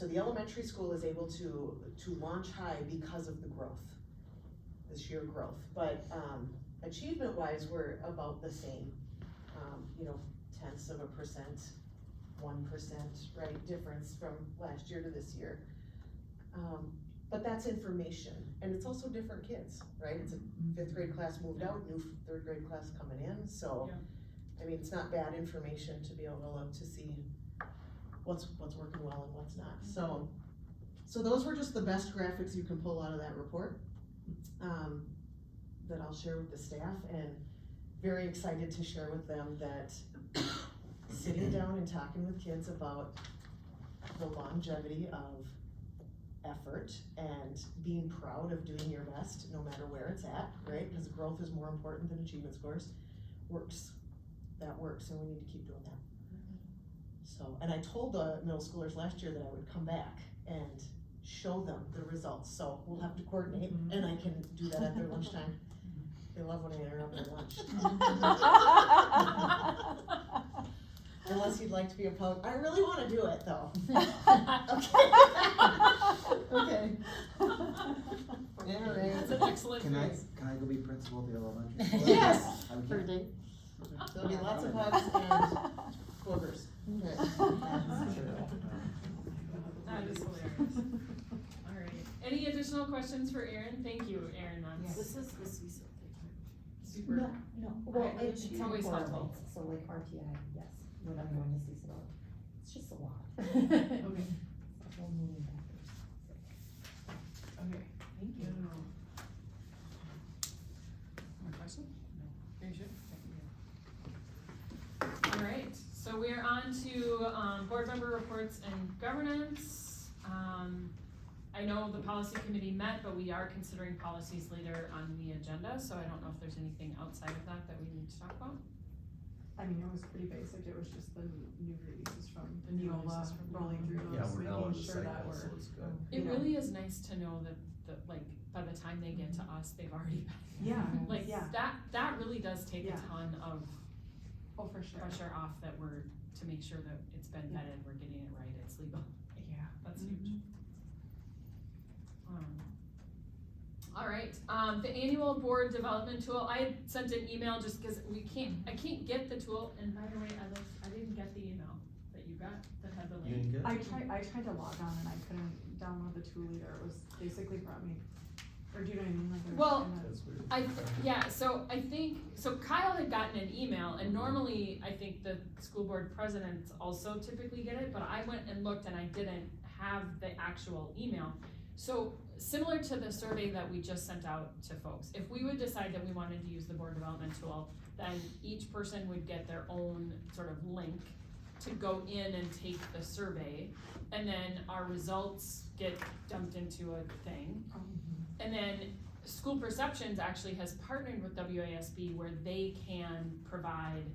the elementary school is able to launch high because of the growth, the sheer growth. But, achievement-wise, we're about the same, 0.1%, 1%, right, difference from last year to this year. But that's information, and it's also different kids, right? It's a 5th grade class moved out, new 3rd grade class coming in, so, I mean, it's not bad information to be able to look to see what's working well and what's not. So those were just the best graphics you can pull out of that report, that I'll share with the staff, and very excited to share with them that sitting down and talking with kids about the longevity of effort and being proud of doing your best, no matter where it's at, right? Because growth is more important than achievement scores, works. That works, and we need to keep doing that. So, and I told the middle schoolers last year that I would come back and show them the results, so we'll have to coordinate, and I can do that at their lunchtime. They love when I interrupt their lunch. Unless you'd like to be a public, I really wanna do it though. Okay. Alright. That's an excellent Can phrase. I go be principal of the elementary school? Yes. Okay. Perfect. There'll be lots of hugs and quarters. That is hilarious. Alright, any additional questions for Erin? Thank you, Erin, that's This is the CISA super. No, well, Right, it's it's always helpful. so like RTI, yes, what I'm going to CISA about, it's just a lot. Okay. A whole million factors. Okay, thank you. More question? No. Are you sure? Alright, so we are on to, board member reports and governance. I know the policy committee met, but we are considering policies later on the agenda, so I don't know if there's anything outside of that that we need to talk about. I mean, it was pretty basic, it was just the new releases from The new Neola releases from rolling through Yeah, those, we're now on making the sure that cycle, we're. so it's good. It Yeah. really is nice to know that, like, by the time they get to us, they've already been. Yeah, Like, yeah. that really does take a Yeah. ton of Oh, for sure. pressure off that to make sure that it's been Yeah. vetted, we're getting it right, it's legal. Yeah. That's huge. All right, the annual board development tool, I had sent an email just cause I can't get the tool, and by the way, I didn't get the email that you got that had the You link. didn't get it? I tried to log on and I couldn't download the tool either, it was basically brought me, or do you know what I mean, like it was Well, kinda. That's weird. So Kyle had gotten an email, and normally, I think the school board presidents also typically get it, but I went and looked and I didn't have the actual email. So, similar to the survey that we just sent out to folks, if we would decide that we wanted to use the board development tool, then each person would get their own sort of link to go in and take the survey, and then our results get dumped into a thing. And then School Perceptions actually has partnered with WASB where they can provide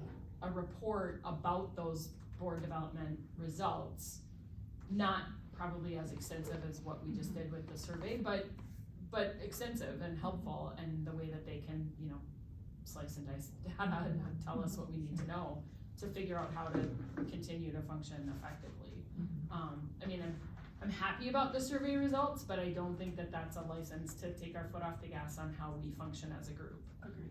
a report about those board development results. Not probably as extensive as what we just did with the survey, but extensive and helpful, and the way that they can, slice and dice data and tell us what we need to know to figure out how to continue to function effectively. I mean, I'm happy about the survey results, but I don't think that that's a license to take our foot off the gas on how we function as a group. Agreed.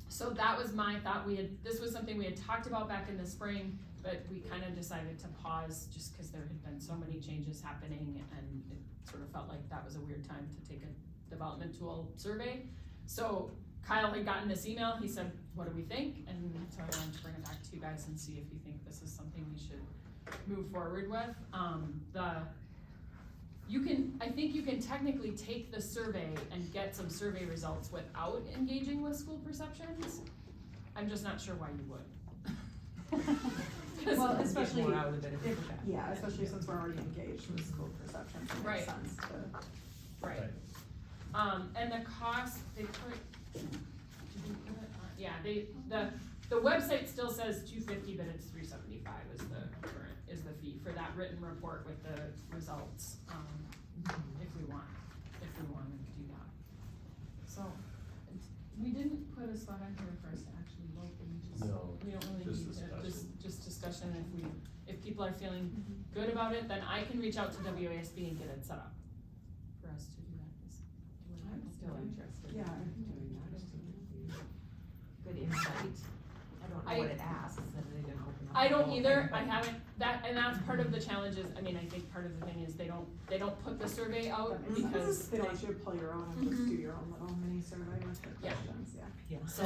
So that was my thought. This was something we had talked about back in the spring, but we kind of decided to pause just because there had been so many changes happening, and it sort of felt like that was a weird time to take a development tool survey. So Kyle had gotten this email, he said, what do we think? And so I wanted to bring it back to you guys and see if you think this is something we should move forward with. I think you can technically take the survey and get some survey results without engaging with School Perceptions. I'm just not sure why you would. Well, especially, more out of the benefit of that. yeah, especially since we're already engaged with School Perceptions, it Right. makes sense to. Right. And the cost, they put, did they put it on? Yeah, the website still says $250, but it's $375 is the fee for that written report with the results, if we want to do that. So, we didn't put a spot on here for us to actually vote, No, we don't really just need to, discussion. just discussion. If people are feeling good about it, then I can reach out to WASB and get it set up for us to do that. I'm still interested Yeah. in doing that. Good insight. I don't know what it asks, and they didn't open up. I the don't whole either, thing, I but- haven't, and that's part of the challenges, I mean, I think part of the thing is they don't put the survey out That makes sense. because They don't want you to pull your own and just do your own little mini survey with the Yeah. questions, yeah. So,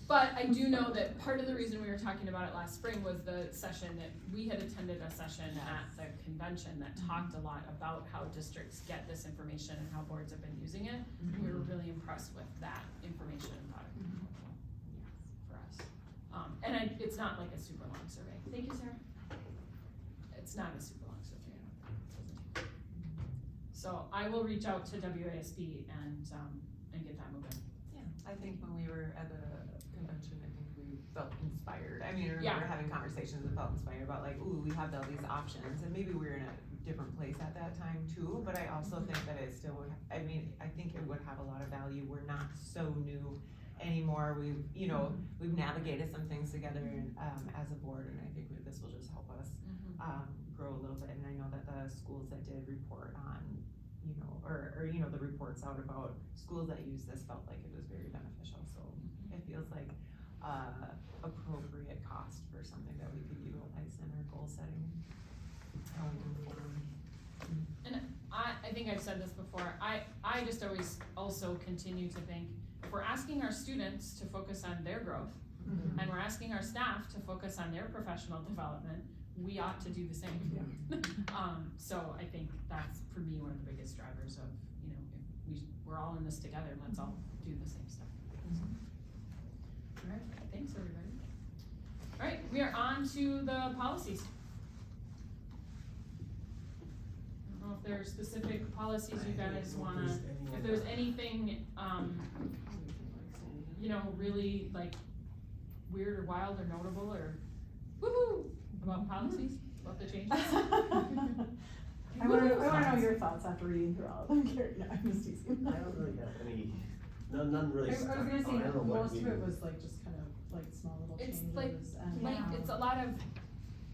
but I do know that part of the reason we were talking about it last spring was the session that, we had attended a session at the convention that talked a lot about how districts get this information and how boards have been using it. We were really impressed with that information and thought it would be helpful for us. It's not like a super long survey. Thank you, Sarah. It's not a super long survey, I don't think. So I will reach out to WASB and get that moving. Yeah, I think when we were at the convention, I think we felt inspired. I mean, I Yeah. remember having conversations and felt inspired about like, ooh, we have all these options, and maybe we were in a different place at that time too, but I also think that it still would, I mean, I think it would have a lot of value. We're not so new anymore. We've navigated some things together as a board, and I think this will just help us grow a little bit. And I know that the schools that did report on, or the reports out about schools that use this felt like it was very beneficial. So it feels like appropriate cost for something that we could utilize in our goal setting. How we move forward. And I think I've said this before, I just always also continue to think, if we're asking our students to focus on their growth, and we're asking our staff to focus on their professional development, we ought to do the same. So I think that's, for me, one of the biggest drivers of, if we're all in this together, let's all do the same stuff. All right, thanks everybody. All right, we are on to the policies. I don't know if there are specific policies you guys wanna, if there's anything, really like weird or wild or notable or woo-hoo about policies, about the changes? I wanna know your thoughts after reading through all of them, Carrie, no, I'm just teasing. I don't really have any, none really I was stuck gonna out. say, I don't know what most of we- it was like just kind of like small little It's changes like, and. like, it's a lot of,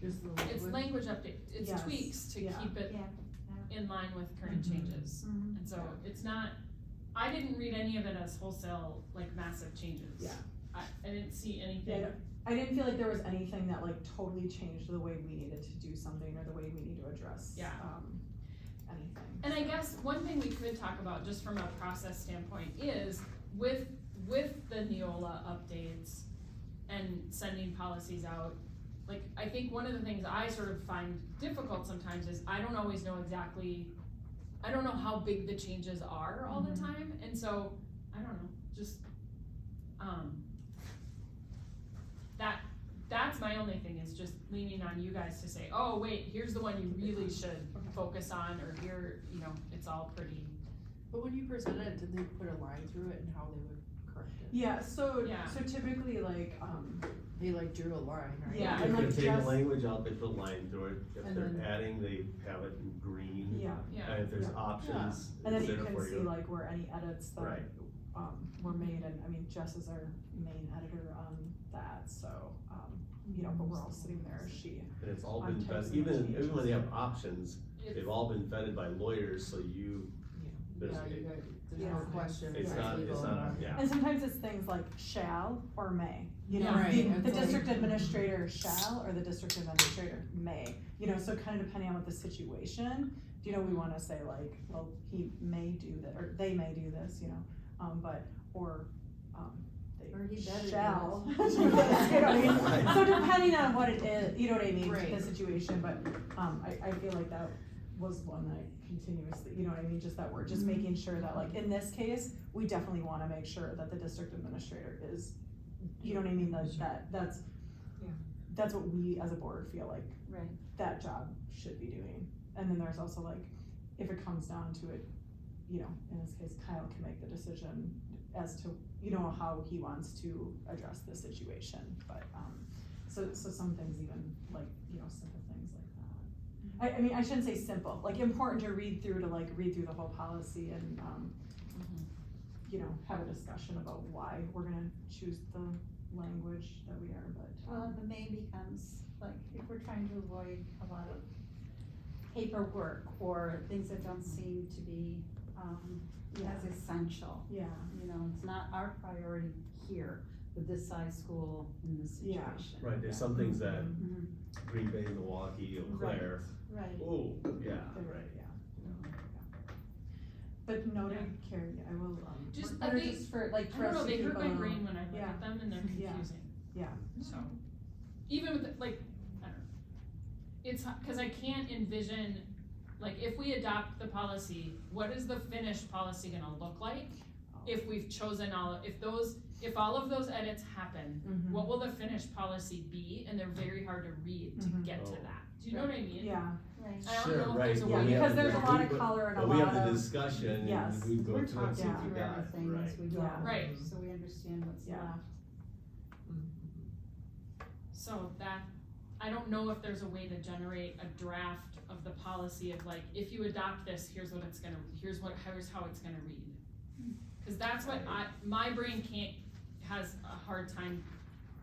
Just the it's language update, it's Yes, tweaks to yeah. keep it Yeah. in line with current Mhm. changes. Mhm. And so it's not, I didn't read any of it as wholesale, like massive changes. Yeah. I didn't see anything. Yeah, I didn't feel like there was anything that like totally changed the way we needed to do something or the way we need to address, Yeah. anything. And I guess one thing we could talk about, just from a process standpoint, is with the Neola updates and sending policies out, like, I think one of the things I sort of find difficult sometimes is I don't always know exactly, I don't know how big the changes are all the time, and so, I don't know, just, that's my only thing, is just leaning on you guys to say, oh, wait, here's the one you really should focus on, or here, you know, it's all pretty. But when you presented it, did they put a line through it and how they would correct it? Yeah, so Yeah. typically like, They like drew a line, right? Yeah, If and they like take just- language out, they put a line through it. If And they're then- adding, they have it in green. yeah, And if there's Yeah. options, and then it's you there can for see you. like where any edits that, Right. were made, and I mean, Jess is our main editor on that, so, you know, but we're all sitting there, as she, And it's all on been types vetted, of even changes. when they have options, If- they've all been vetted by lawyers, so you, there's, Yeah, you got, there's Yeah. no question. it's right, not, legal it's or not, yeah. and sometimes it's things like shall or may, you know, Yeah. the, Right, the it's district like- administrator shall, or the district administrator may, you know, so kind of depending on what the situation, you know, we wanna say like, well, he may do that, or they may do this, you know, but, or, Or he they better do shall. this. do this, you know what I mean? Right. So depending on what it is, you know what I mean, Right. the situation, but, I feel like that was one that continuously, you know what I mean, just that we're just making sure that, like, in this case, we definitely wanna make sure that the district administrator is, you know what I mean, that's Yeah. that's what we as a board feel like Right. that job should be doing. And then there's also like, if it comes down to it, you know, in this case, Kyle can make the decision as to, you know, how he wants to address the situation, but, so some things even, like, you know, simple things like that. I mean, I shouldn't say simple, like, important to read through the whole policy and, you know, have a discussion about why we're gonna choose the language that we are, but. Well, the may becomes, like, if we're trying to avoid a lot of paperwork or things that don't seem to be, as essential. Yeah, You know, it's not our priority here with this size school in this Yeah. situation. Right, there's some things that Mhm. Green Bay, Milwaukee, Eau Claire, Right. oh, yeah, they're- right. yeah. But noted, Carrie, I will, Just, better they- just for, like, I for don't us know, to they keep hurt my a- brain when I look Yeah. at them and they're Yeah. confusing. Yeah. So, even with, like, I don't know, it's, cause I can't envision, like, if we adopt the policy, what is the finished policy gonna look like? If we've chosen if all of those edits happen, Mhm. what will the finished policy be? And they're very hard to read to Mhm. get to Oh. that, do you know what I mean? Yeah, Right. I don't Sure, know if right, there's a well, way. we Yeah, have because the- there's a lot of but- color and a But we have lot the of- discussion Yes. and we go We're through and see talking if we through got it, everything as right. we go. Yeah. Right. So we understand what's Yeah. left. So that, I don't know if there's a way to generate a draft of the policy of like, if you adopt this, here's how it's gonna read. Cause that's what my brain has a hard time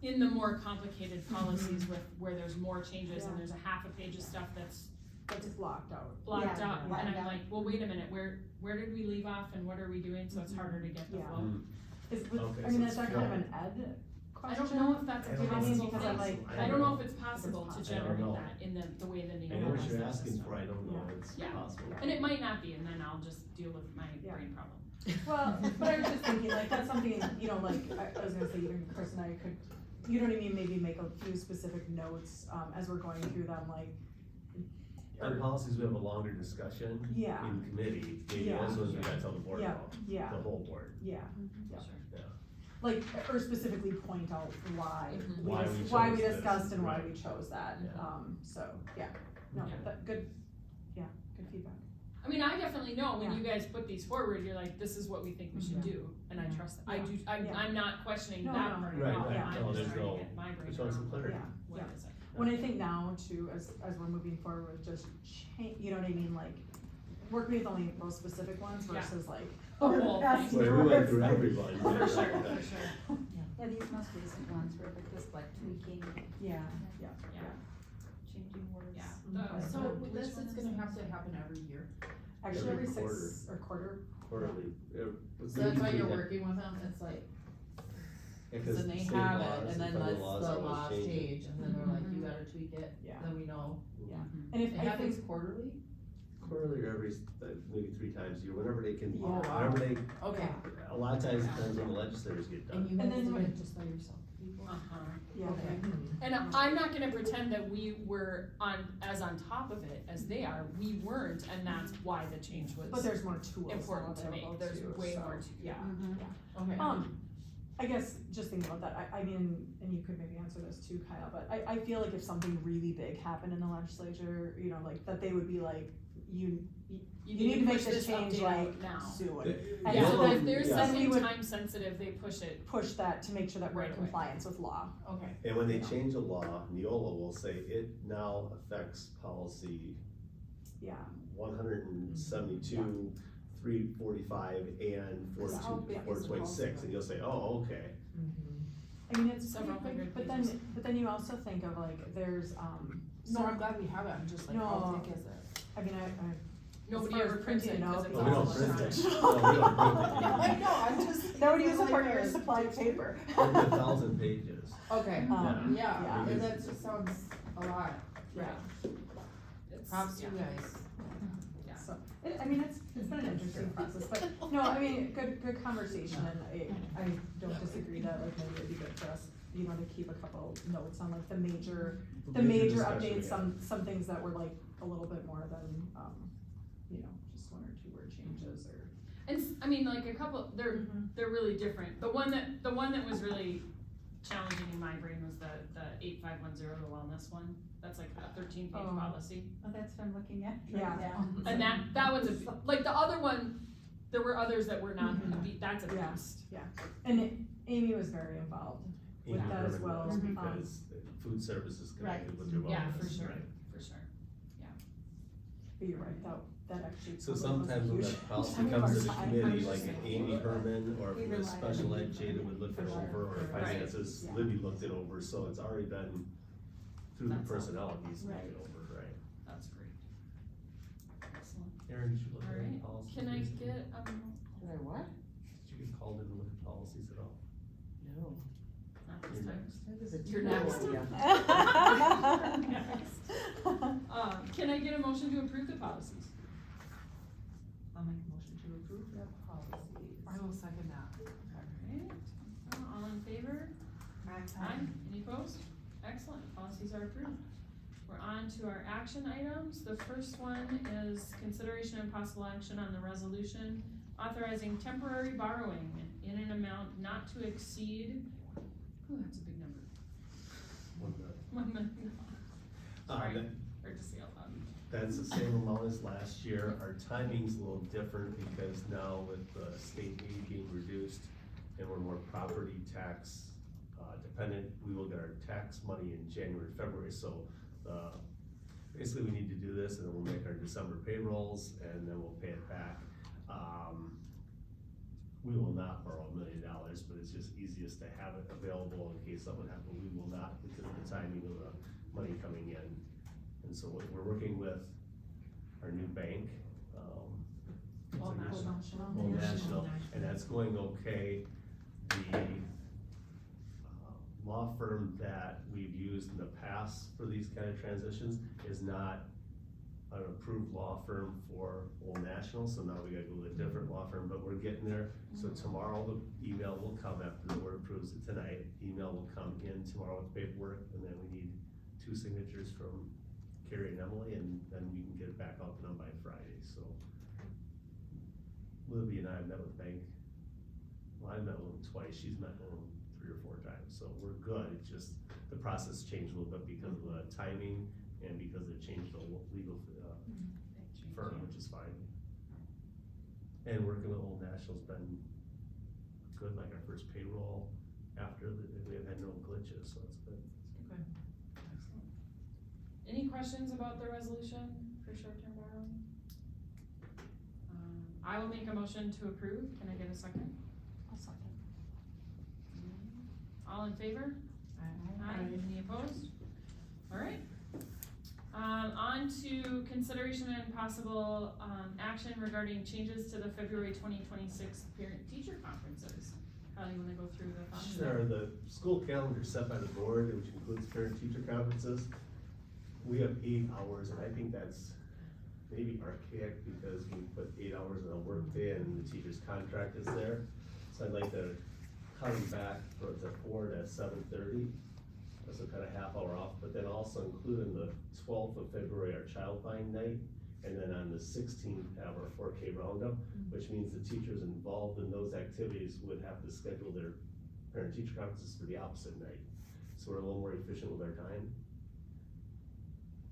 in the more complicated policies with, where there's more changes and Yeah. there's a half a page of stuff that's it's blocked out. blocked Yeah, out, blocked and I'm out. like, well, wait a minute, where did we leave off and what are we doing, so it's harder to get the Yeah. flow. Mm. I so mean, it's is that kind of flowing. an ed I question? don't know if that's a I don't know. possible Because I'm thing. like- I don't know if it's possible to possible. I don't generate know. that in the way the I Neola know what has you're that asking system. for, I don't know Yeah. if it's Yeah. possible. And it might not be, and then I'll just deal with my Yeah. brain problem. Well, but I was just thinking, like, that's something, you know, like, I was gonna say, even Chris and I could, you know what I mean, maybe make a few specific notes, as we're going through them, like. On policies, we have a longer discussion Yeah. in committee, maybe Yeah. those ones we gotta tell the board Yeah, about, yeah. the whole board, Yeah, yeah. yeah. Like, or specifically point out why, Mhm. Why we why we chose this, discussed and why right. we chose that, Yeah. so, yeah, no, Yeah. that, good, yeah, good feedback. I mean, I definitely know when Yeah. you guys put these forward, you're like, this is what we think we should do, and I trust that. Yeah. I'm not questioning No, that no, part no, at all, right. I'm No, just there's trying no- to get my brain just want some around clarity. what is it. When I think now too, as we're moving forward with just you know what I mean, like, working with only those specific ones Yeah. versus like. The whole passing thing. Wait, we went through through it. everybody. For sure, for sure. Yeah, these most recent ones were just like tweaking, Yeah, changing words. Yeah. Mhm. So with Which this, one it's is gonna it? have to happen every year, actually Every every 6 or quarter. Quarterly. so that's why you're working with them, it's like, then they have it, and then that's the law change, and then they're like, you gotta tweak it, Yeah. then we know. And if It I happens think, quarterly? Quarterly or every, maybe 3 times a year, whenever they can, Oh, wow. whenever they, Okay. a lot of times it depends when the legislators get done. And you And guys then do what- it just by yourself, people? yeah, Okay. And I'm not gonna pretend that we were as on top of it as they are, we weren't, and that's why the change was. but there's more tools Important now to make. available There's too, way so, more to- yeah. Okay. I guess just thinking about that, I mean, and you could maybe answer this too, Kyle, but I feel like if something really big happened in the legislature, you know, like, that they would be like, you need to make push this change update like out now. soon. Yeah, And so so then- if there's yeah. then we something would time sensitive, they push it. push that to make sure that we're in Right away. compliance with law. Okay. And when they change a law, Neola will say it now affects policy Yeah, 172, 345, and Because how big is the 426, policy? and you'll say, oh, okay. I mean, it's Several pretty big, hundred but pages. then you also think of like, there's, No, I'm glad we have it, I'm just like, how No. thick is it? I mean, Nobody far as ever prints it, printing, no, cause it's Well, we all don't print it. electronic. No, we don't print it. I know, I'm just. nobody uses like part of a- your supply of paper. Over 1,000 pages. Okay, Yeah. yeah, Yeah. that just sounds a lot, Yeah. It's- props to yeah. you guys. So, I mean, it's been an interesting process, but, no, I mean, good conversation, and I don't disagree that, like, maybe it'd be good for us, you know, to keep a couple notes on like the major discussion we updates, had. some things that were like a little bit more than, you know, just 1 or 2 word changes or. And I mean, like a couple, they're really different. The one that was really challenging in my brain was the 8510, the wellness one. That's like a 13-page Oh. policy. Oh, that's fun looking at. Yeah. And that one's like the other one, there were others that were not, that's a Yeah. beast. And Amy was very involved with Amy that as Herman well. was, because food services connected with their wellness. Yeah, for sure, right? for sure. But you're right, that actually. So probably was a sometimes when huge that policy chunk of comes our to the time. committee, like Amy Herman, or if We it was rely on special Amy ed, Jada would look it For sure. over, or Right. finances, Yeah. Libby looked it over, so it's already been through the That's personnel piece, looked Right. it over, right? That's great. Excellent. Aaron, did you look at any Alright, policies? can I recently? get, Did I what? Did you get called in to look at policies at all? No. not this You're time. next. That is a You're terrible next. idea. Can I get a motion to approve the policies? I'll make a motion to approve the policies. I will second that. Alright, all in favor? Aye. Any opposed? Excellent, policies are approved. We're on to our action items. The first one is consideration and possible action on the resolution authorizing temporary borrowing in an amount not to exceed, that's a big number. 1 million. $1 million. Sorry, that- hard to say out loud. That's the same amount as last year. Our timing's a little different because now with the state aid being reduced and we're more property tax dependent, we will get our tax money in January, February, so basically we need to do this and then we'll make our December payrolls and then we'll pay it back. We will not borrow $1 million, but it's just easiest to have it available in case something happens. We will not because of the timing of the money coming in. And so we're working with our new bank, Old National. Old National, and that's going okay. The law firm that we've used in the past for these kind of transitions is not an approved law firm for Old National, so now we gotta go with a different law firm, but we're getting there. So tomorrow the email will come after the board approves it tonight. Email will come in tomorrow with paperwork, and then we need 2 signatures from Carrie and Emily, and then we can get it back out to them by Friday, so. Libby and I have met with the bank, well, I've met with them twice, she's met with them 3 or 4 times, so we're good, it's just, the process changed a little bit because of the timing and because it changed the legal firm, which is fine. And working with Old National's been good, like our first payroll after we have had no glitches, so it's good. Okay. Excellent. Any questions about the resolution for short-term borrowing? I will make a motion to approve. Can I get a second? I'll second. All in favor? Aye. Any opposed? Alright. On to consideration and possible, action regarding changes to the February 2026 parent-teacher conferences. You wanna go through the thoughts? Sure, the school calendar set by the board, which includes parent-teacher conferences, we have 8 hours, and I think that's maybe archaic because we put 8 hours in a work day and the teacher's contract is there. So I'd like to cut them back to 4 to 7:30. So kind of half hour off, but then also include in the 12th of February our child find night. And then on the 16th, have our 4K roundup, which means the teachers involved in those activities would have to schedule their parent-teacher conferences for the opposite night. So we're a little more efficient with our time.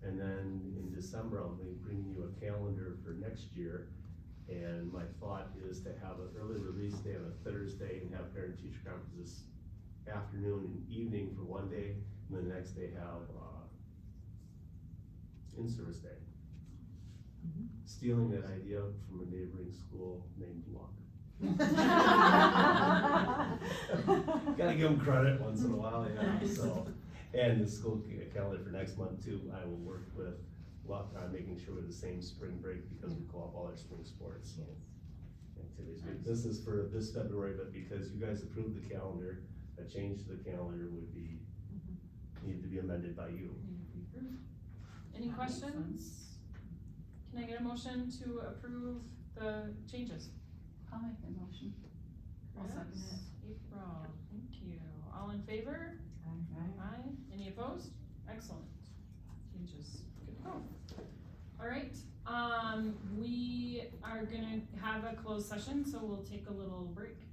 And then in December, I'll be bringing you a calendar for next year. And my thought is to have an early release day on a Thursday and have parent-teacher conferences afternoon and evening for one day, and then the next day have, in-service day. Stealing that idea from a neighboring school named Luck. Gotta give them credit once in a while, yeah, so. And the school calendar for next month too, I will work with Luck on making sure we have the same spring break because we call up all our spring sports, so. Activities, but this is for this February, but because you guys approved the calendar, a change to the calendar would be, need to be amended by you. Any questions? Can I get a motion to approve the changes? I'll make the motion. I'll second it. April, thank you. All in favor? Aye. Any opposed? Excellent. Changes, good to go. Alright, we are gonna have a closed session, so we'll take a little break.